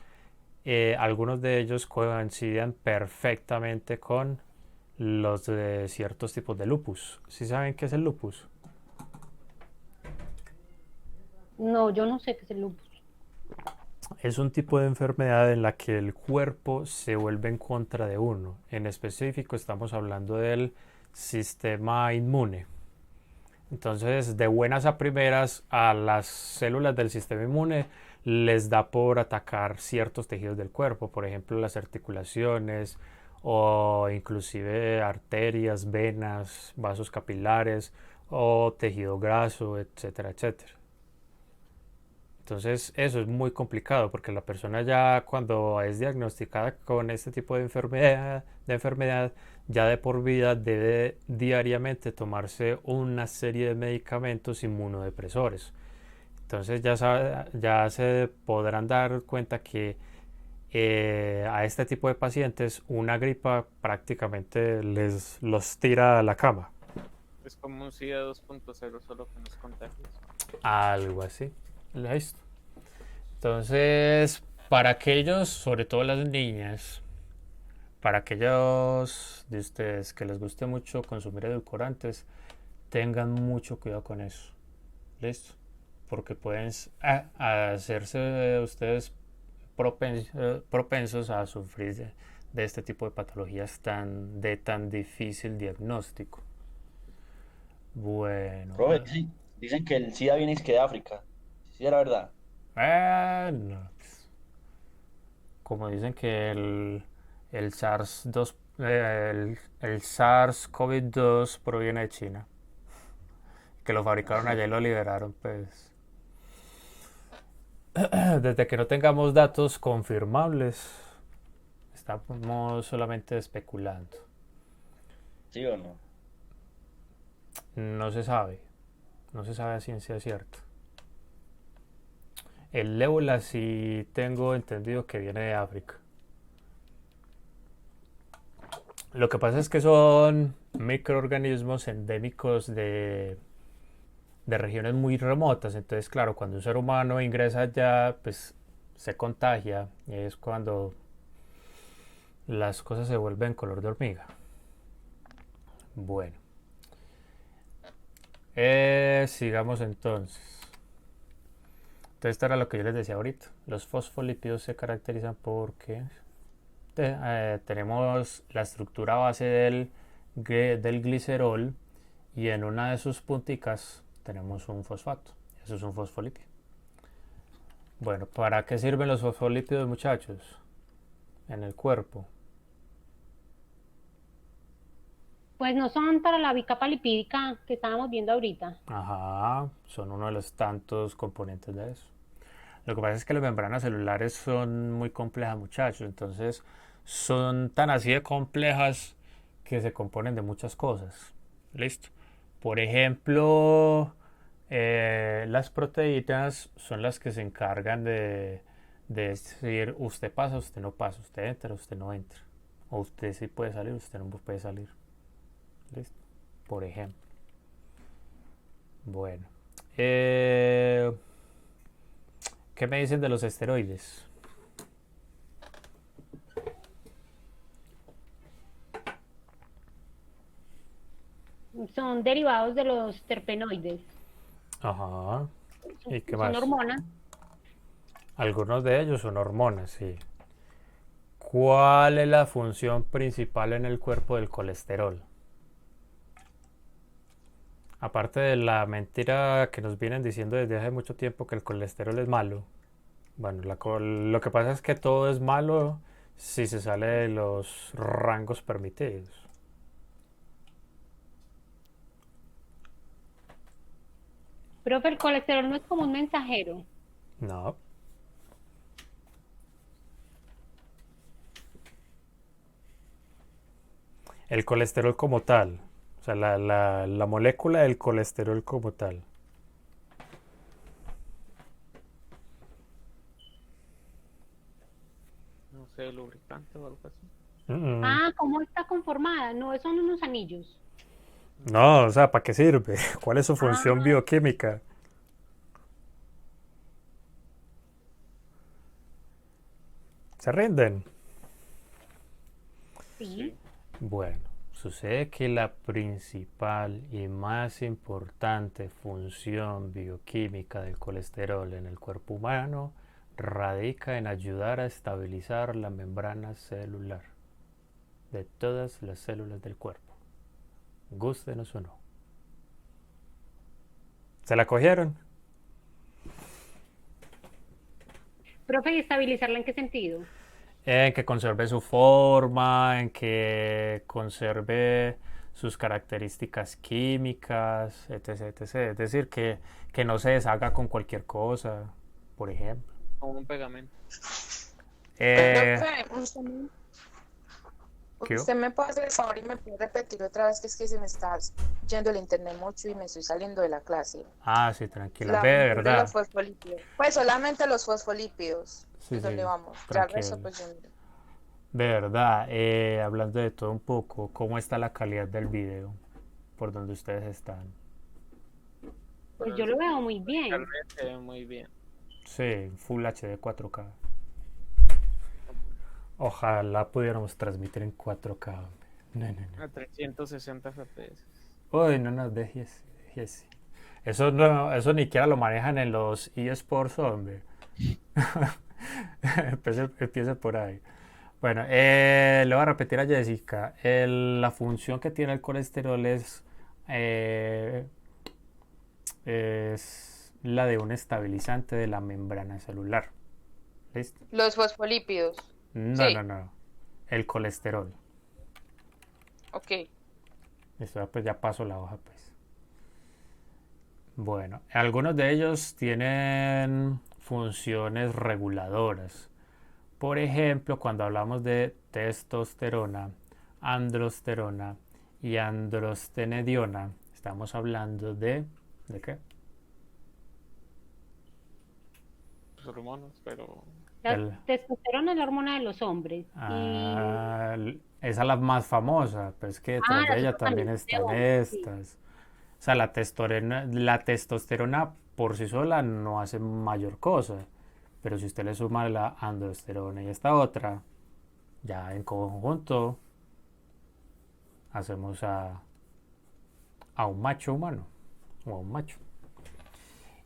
algunos de ellos coinciden perfectamente con los de ciertos tipos de lupus. ¿Sí saben qué es el lupus? No, yo no sé qué es el lupus. Es un tipo de enfermedad en la que el cuerpo se vuelve en contra de uno. En específico estamos hablando del sistema inmune. Entonces, de buenas a primeras, a las células del sistema inmune les da por atacar ciertos tejidos del cuerpo, por ejemplo, las articulaciones o inclusive arterias, venas, vasos capilares o tejido graso, etcétera, etcétera. Entonces, eso es muy complicado porque la persona ya cuando es diagnosticada con este tipo de enfermedad, ya de por vida debe diariamente tomarse una serie de medicamentos inmunodepresores. Entonces ya se podrán dar cuenta que a este tipo de pacientes una gripa prácticamente los tira a la cama. Es como un SIDA 2.0, solo que no es contagioso. Algo así. Listo. Entonces, para aquellos, sobre todo las niñas, para aquellos de ustedes que les guste mucho consumir edulcorantes, tengan mucho cuidado con eso. ¿Listo? Porque pueden hacerse ustedes propensos a sufrir de este tipo de patologías de tan difícil diagnóstico. Bueno. Profe, dicen que el SIDA viene de África. ¿Sí era verdad? No, pues, como dicen que el SARS-2, el SARS-CoV-2 proviene de China, que lo fabricaron allá y lo liberaron, pues. desde que no tengamos datos confirmables, estamos solamente especulando. ¿Sí o no? No se sabe. No se sabe a ciencia cierta. El ébola sí tengo entendido que viene de África. Lo que pasa es que son microorganismos endémicos de regiones muy remotas. Entonces, claro, cuando un ser humano ingresa allá, pues se contagia y es cuando las cosas se vuelven color de hormiga. Bueno, sigamos entonces. Entonces, esto era lo que yo les decía ahorita. Los fosfolípidos se caracterizan porque tenemos la estructura base del glicerol y en una de sus punticas tenemos un fosfato. Eso es un fosfolípido. Bueno, ¿para qué sirven los fosfolípidos, muchachos? En el cuerpo. Pues no son para la bicapa lipídica que estábamos viendo ahorita. Ajá, son uno de los tantos componentes de eso. Lo que pasa es que las membranas celulares son muy complejas, muchachos. Entonces, son tan así de complejas que se componen de muchas cosas. Listo. Por ejemplo, las proteínas son las que se encargan de decir usted pasa, usted no pasa, usted entra, usted no entra. O usted sí puede salir, usted no puede salir. Listo. Por ejemplo. Bueno. ¿Qué me dicen de los esteroides? Son derivados de los terpenoides. Ajá. ¿Y qué Son más? hormonas. Algunos de ellos son hormonas, sí. ¿Cuál es la función principal en el cuerpo del colesterol? Aparte de la mentira que nos vienen diciendo desde hace mucho tiempo que el colesterol es malo. Bueno, lo que pasa es que todo es malo si se sale de los rangos permitidos. Profe, el colesterol no es como un mensajero. No. El colesterol como tal. O sea, la molécula del colesterol como tal. No sé, lubricante o algo así. Ah, ¿cómo está conformada? No, son unos anillos. No, o sea, ¿para qué sirve? ¿Cuál es su función Ah, bioquímica? ¿Se rinden? sí. Bueno, sucede que la principal y más importante función bioquímica del colesterol en el cuerpo humano radica en ayudar a estabilizar la membrana celular de todas las células del cuerpo, gústenos o no. ¿Se la cogieron? Profe, ¿y estabilizarla en qué sentido? En que conserve su forma, en que conserve sus características químicas, etc, etc. Es decir, que no se deshaga con cualquier cosa, por ejemplo. Como un pegamento. Eh, Profe, ¿Qué? usted me puede hacer el favor y me puede repetir otra vez que es que se me está yendo el internet mucho y me estoy saliendo de la clase. Ah, sí, tranquila. La Ve, de función de los verdad. fosfolípidos. Pues solamente los fosfolípidos. Sí, Es donde sí, vamos. Ya el resto tranquila. pues yo miro. De verdad, hablando de todo un poco, ¿cómo está la calidad del video por donde ustedes están? Pues yo lo veo muy bien. Realmente se ve muy bien. Sí, Full HD 4K. Ojalá pudiéramos transmitir en 4K. No, no, no. A 360 FPS. Uy, no nos dejes, déjese. Eso no, eso ni siquiera lo manejan en los eSports, hombre. Empiece por ahí. Bueno, le voy a repetir a Jessica. La función que tiene el colesterol es la de un estabilizante de la membrana celular. ¿Listo? Los fosfolípidos. No, Sí. no, no. El colesterol. Ok. Listo, pues ya paso la hoja, pues. Bueno, algunos de ellos tienen funciones reguladoras. Por ejemplo, cuando hablamos de testosterona, androsterona y androstenediona, estamos hablando ¿de qué? Los hormonas, pero La testosterona es la hormona de los hombres. Esa es la más famosa, pues que detrás de Las ella otras también también son de están hombres, sí. estas. O sea, la testosterona por sí sola no hace mayor cosa, pero si usted le suma la androsterona y esta otra, ya en conjunto hacemos a un macho humano o a un macho.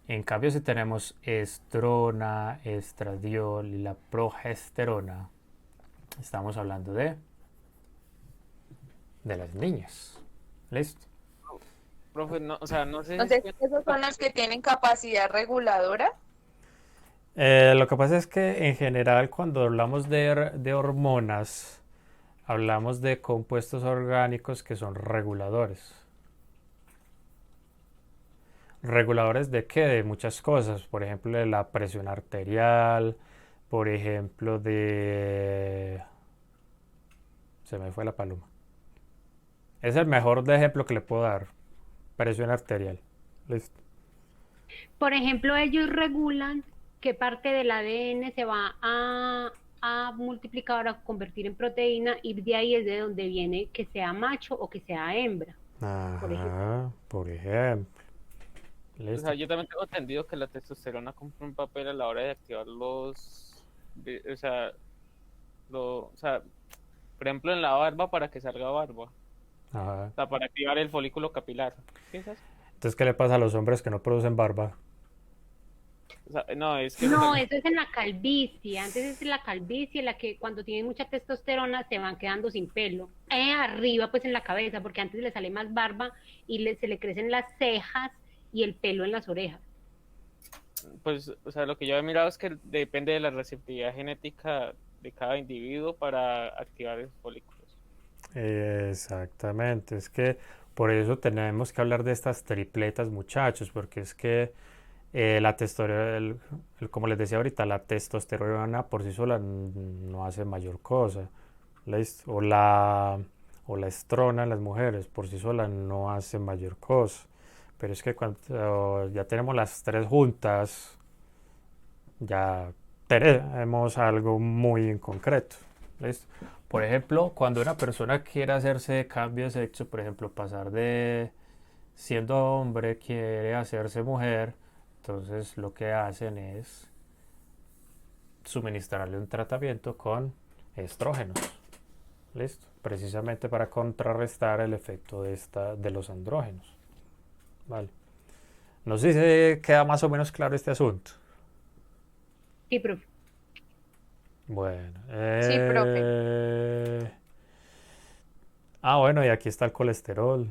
En cambio, si tenemos estrona, estradiol y la progesterona, estamos hablando de las niñas. ¿Listo? profe, no, o sea, no sé si Entonces, ¿esos son los que tienen capacidad reguladora? Lo que pasa es que en general cuando hablamos de hormonas, hablamos de compuestos orgánicos que son reguladores. ¿Reguladores de qué? De muchas cosas. Por ejemplo, de la presión arterial, por ejemplo, de... Se me fue la paloma. Es el mejor de ejemplo que le puedo dar. Presión arterial. Listo. Por ejemplo, ellos regulan qué parte del ADN se va a multiplicar, a convertir en proteína, y de ahí es de donde viene que sea macho o que sea hembra, por ejemplo. Ajá, por ejemplo. O Listo. sea, yo también tengo entendido que la testosterona cumple un papel a la hora de activar o sea, o sea, por ejemplo, en la barba para que salga barba. Ajá. O sea, para activar el folículo capilar. ¿Piensas? Entonces, ¿qué le pasa a los hombres que no producen barba? O sea, no, es que No, eso es en la calvicie. Antes es en la calvicie, la que cuando tienen mucha testosterona se van quedando sin pelo. Arriba, pues en la cabeza, porque antes le sale más barba y se le crecen las cejas y el pelo en las orejas. pues, o sea, lo que yo he mirado es que depende de la receptividad genética de cada individuo para activar esos folículos. Exactamente, es que por eso tenemos que hablar de estas tripletas, muchachos, porque es que la testosterona, como les decía ahorita, la testosterona por sí sola no hace mayor cosa. ¿Listo? O la estrona en las mujeres por sí sola no hace mayor cosa. Pero es que cuando ya tenemos las tres juntas, ya tenemos algo muy en concreto. ¿Listo? Por ejemplo, cuando una persona quiere hacerse cambio de sexo, por ejemplo, pasar de siendo hombre, quiere hacerse mujer, entonces lo que hacen es suministrarle un tratamiento con estrógenos. ¿Listo? Precisamente para contrarrestar el efecto de los andrógenos. Vale. No sé si se queda más o menos claro este asunto. Sí, profe. Bueno. Sí, profe. Bueno, y aquí está el colesterol.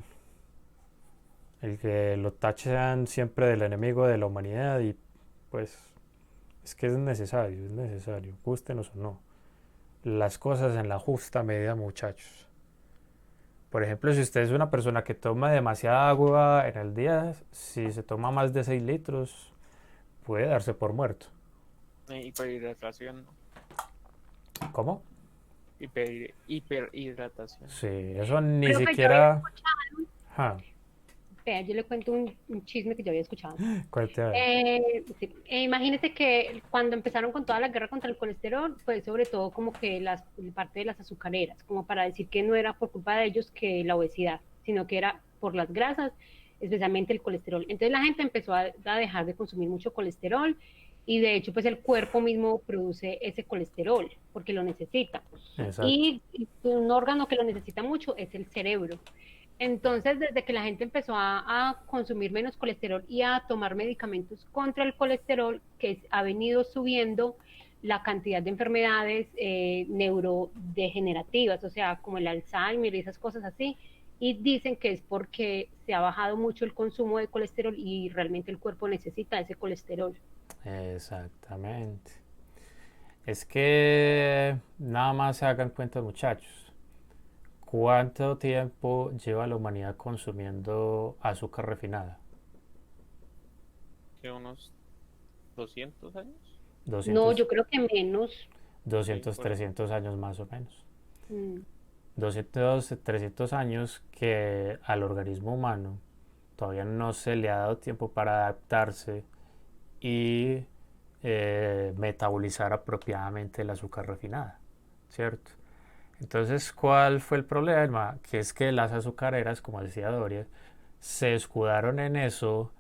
El que lo tachan siempre del enemigo de la humanidad y pues es que es necesario, gústenos o no. Las cosas en la justa medida, muchachos. Por ejemplo, si usted es una persona que toma demasiada agua en el día, si se toma más de 6 litros, puede darse por muerto. Hiperhidratación, ¿no? ¿Cómo? Hiperhidratación. Sí, eso ni Profe, yo había siquiera... escuchado, Ja, vea, yo le cuento un chisme que yo había escuchado. cuente a ver. Sí, imagínese que cuando empezaron con toda la guerra contra el colesterol, fue sobre todo como que parte de las azucareras, como para decir que no era por culpa de ellos que la obesidad, sino que era por las grasas, especialmente el colesterol. Entonces la gente empezó a dejar de consumir mucho colesterol y de hecho pues el cuerpo mismo produce ese colesterol porque lo necesita. Exacto. Y un órgano que lo necesita mucho es el cerebro. Entonces, desde que la gente empezó a consumir menos colesterol y a tomar medicamentos contra el colesterol, que ha venido subiendo la cantidad de enfermedades neurodegenerativas, o sea, como el Alzheimer y esas cosas así, y dicen que es porque se ha bajado mucho el consumo de colesterol y realmente el cuerpo necesita ese colesterol. Exactamente. Es que nada más se hagan cuenta, muchachos. ¿Cuánto tiempo lleva la humanidad consumiendo azúcar refinada? Que unos 200 años. 200, No, yo creo que menos. 200, Sí, por ahí. 300 años más o menos. Mm. 200, 300 años que al organismo humano todavía no se le ha dado tiempo para adaptarse y metabolizar apropiadamente el azúcar refinada, ¿cierto? Entonces, ¿cuál fue el problema? Que es que las azucareras, como decía Doria, se escudaron en eso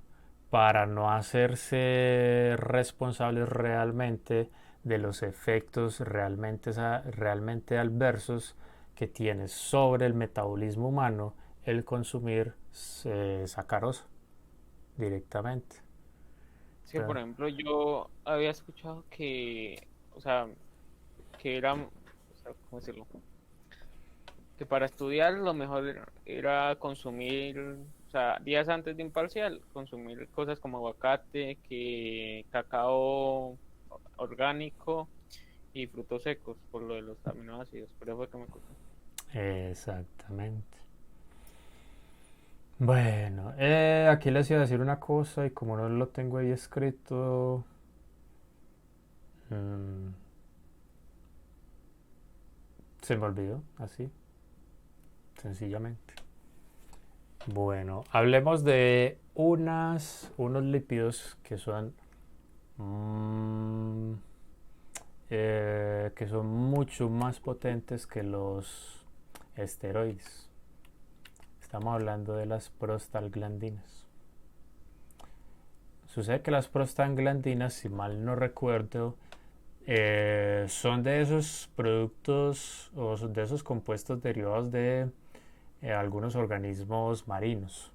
para no hacerse responsables realmente de los efectos realmente adversos que tiene sobre el metabolismo humano el consumir sacarosa directamente. Es que, por ejemplo, yo había escuchado que, o sea, que era, o sea, ¿cómo decirlo? Que para estudiar lo mejor era consumir, o sea, días antes de un parcial, consumir cosas como aguacate, que cacao orgánico y frutos secos, por lo de los aminoácidos. Por eso fue que me acordé. Exactamente. Bueno, aquí les iba a decir una cosa y como no lo tengo ahí escrito, mm, se me olvidó, así, sencillamente. Bueno, hablemos de unos lípidos mm, que son mucho más potentes que los esteroides. Estamos hablando de las prostaglandinas. Sucede que las prostaglandinas, si mal no recuerdo, son de esos productos o de esos compuestos derivados de algunos organismos marinos.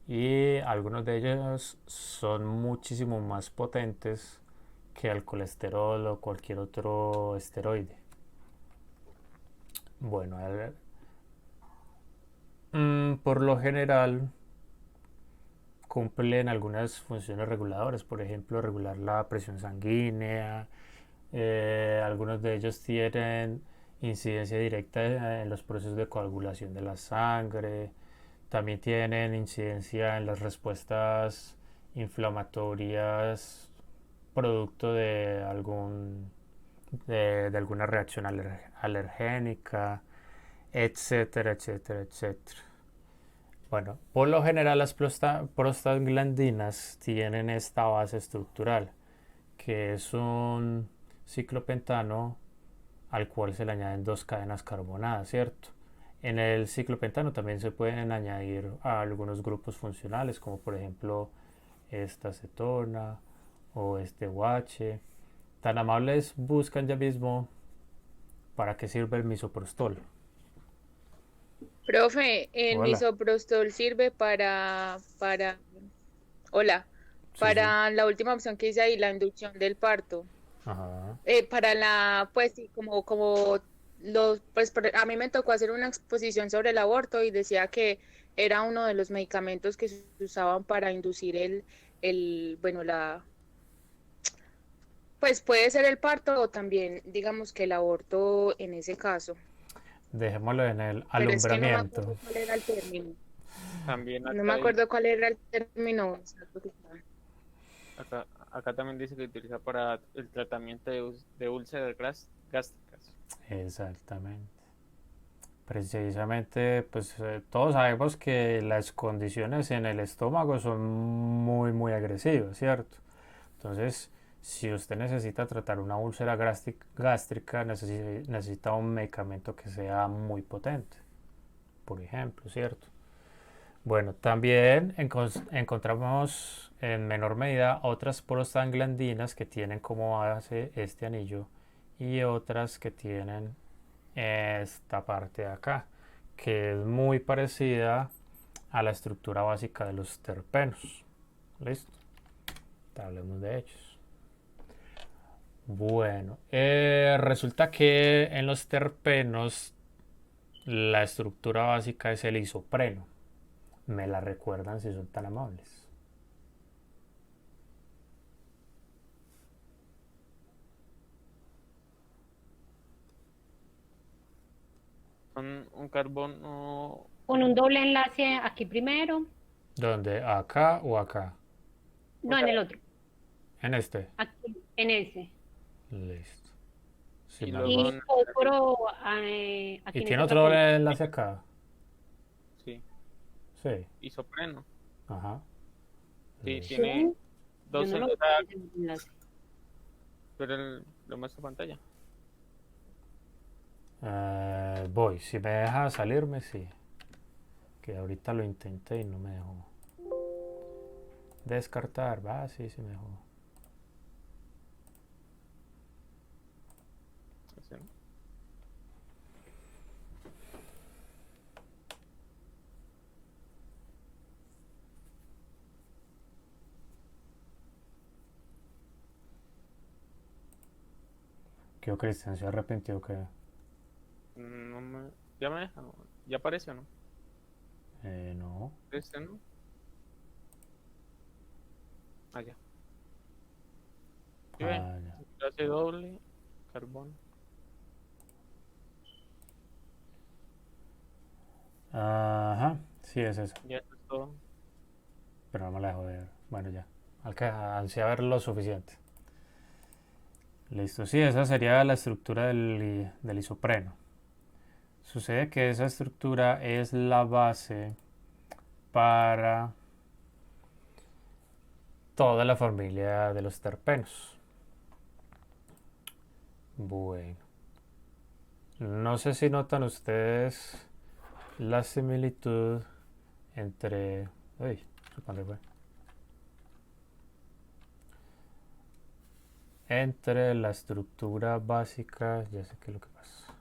Y algunos de ellos son muchísimo más potentes que el colesterol o cualquier otro esteroide. Bueno, por lo general cumplen algunas funciones reguladoras, por ejemplo, regular la presión sanguínea. Algunos de ellos tienen incidencia directa en los procesos de coagulación de la sangre. También tienen incidencia en las respuestas inflamatorias producto de alguna reacción alergénica, etcétera, etcétera, etcétera. Bueno, por lo general las prostaglandinas tienen esta base estructural, que es un ciclopentano al cual se le añaden dos cadenas carbonadas, ¿cierto? En el ciclopentano también se pueden añadir a algunos grupos funcionales, como por ejemplo esta acetona o este OH. Tan amables, buscan ya mismo para qué sirve el misoprostol. Profe, el Hola. misoprostol sirve hola, Sí, sí. para la última opción que hice ahí, la inducción del parto. Ajá. Para pues sí, a mí me tocó hacer una exposición sobre el aborto y decía que era uno de los medicamentos que se usaban para inducir bueno, pues puede ser el parto o también, digamos que el aborto en ese caso, Dejémoslo en el pero es que no me alumbramiento. acuerdo cuál era el término. También No me acá, acuerdo cuál era el término exacto que estaba. acá también dice que utiliza para el tratamiento de úlceras gástricas. Exactamente. Precisamente, pues todos sabemos que las condiciones en el estómago son muy, muy agresivas, ¿cierto? Entonces, si usted necesita tratar una úlcera gástrica, necesita un medicamento que sea muy potente, por ejemplo, ¿cierto? Bueno, también encontramos en menor medida otras prostaglandinas que tienen como base este anillo y otras que tienen esta parte de acá, que es muy parecida a la estructura básica de los terpenos. ¿Listo? Hablemos de ellos. Bueno, resulta que en los terpenos la estructura básica es el isopreno. ¿Me la recuerdan si son tan amables? Son un carbono. Con un doble enlace aquí primero, ¿Dónde? ¿Acá o acá? no en el otro. En este. aquí, en ese. Listo. Sí, Y me luego hago- Y fósforo ¿Y aquí en tiene esta otra otro colita. enlace acá? sí, Sí. isopreno. Ajá. Sí, Listo. tiene Sí, yo dos, no o lo sea, veo en ese enlace. pero lo muestra pantalla. Voy. Si me deja salirme, sí. Que ahorita lo intenté y no me dejó. Descartar. Va, sí, sí me dejó. Así, ¿no? ¿Qué Cristian? ¿Se arrepintió que No me, ya me deja, ya apareció, ¿no? no? Este no. Ah, ya. ¿Sí ve? Ah, ya. Enlace doble, carbón. Ajá. Sí, es eso. Ya eso es todo. Pero no me la dejo ver. Bueno, ya. Alcancé a ver lo suficiente. Listo. Sí, esa sería la estructura del isopreno. Sucede que esa estructura es la base para toda la familia de los terpenos. Bueno, no sé si notan ustedes la similitud entre... Uy, ¿dónde fue? Entre la estructura básica, ya sé qué es lo que pasa.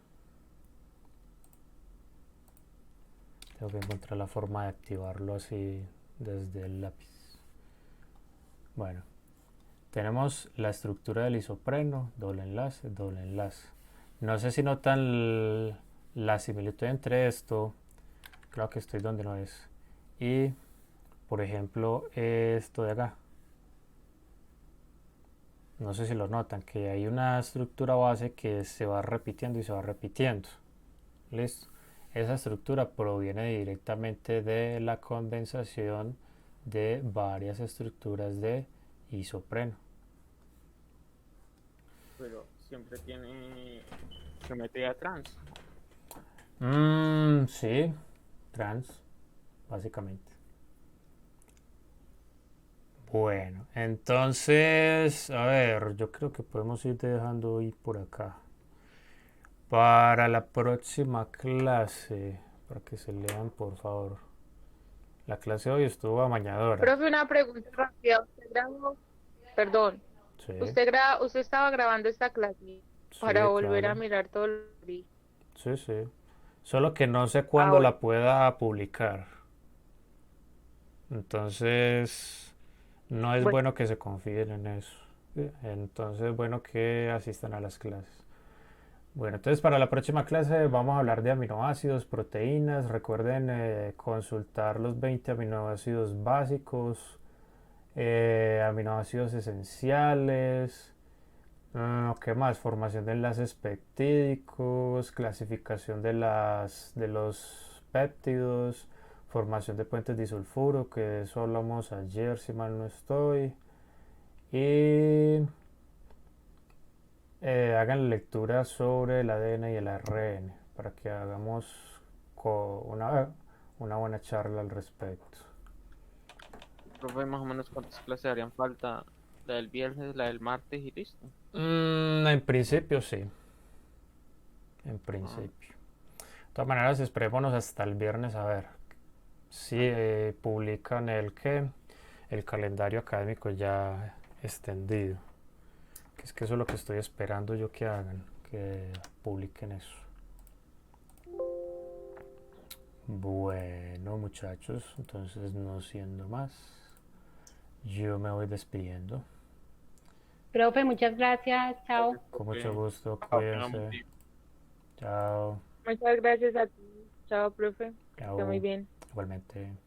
Tengo que encontrar la forma de activarlo así desde el lápiz. Bueno, tenemos la estructura del isopreno, doble enlace, doble enlace. No sé si notan la similitud entre esto, creo que estoy donde no es, y por ejemplo esto de acá. No sé si lo notan, que hay una estructura base que se va repitiendo y se va repitiendo. Listo. Esa estructura proviene directamente de la condensación de varias estructuras de isopreno. Pero siempre tiene geometría trans. Sí, trans, básicamente. Bueno, entonces, a ver, yo creo que podemos ir dejando ir por acá. Para la próxima clase, para que se lean, por favor. La clase de hoy estuvo amañadora. Profe, una pregunta rápida. ¿Usted grabó? Perdón. Sí, ¿Usted estaba grabando esta clase para sí, volver a claro. mirar todo lo que vi? Sí, sí. Solo que no sé Ah, cuándo bueno. la pueda publicar. Entonces, no es Bueno, bueno que se confíen en eso. Sí, entonces es bueno que asistan a las clases. Bueno, entonces para la próxima clase vamos a hablar de aminoácidos, proteínas. Recuerden consultar los 20 aminoácidos básicos, aminoácidos esenciales. ¿Qué más? Formación de enlaces peptídicos, clasificación de los péptidos, formación de puentes disulfuro, que de eso hablamos ayer, si mal no estoy. Y hagan lectura sobre el ADN y el ARN para que hagamos una buena charla al respecto. Profe, más o menos cuántas clases harían falta. La del viernes, la del martes y listo. En principio sí, en Ah, principio. De todas maneras, esperémonos hasta el viernes a ver si publican el calendario académico ya extendido. Que es que eso es lo que estoy esperando yo que hagan, que publiquen eso. Bueno, muchachos, entonces no siendo más, yo me voy despidiendo. Profe, muchas gracias. Chao. Con mucho profe, gusto, tenga buen cuídense. día. Chao. muchas gracias a ti. Chao, profe. Que esté muy Chao. bien. Igualmente.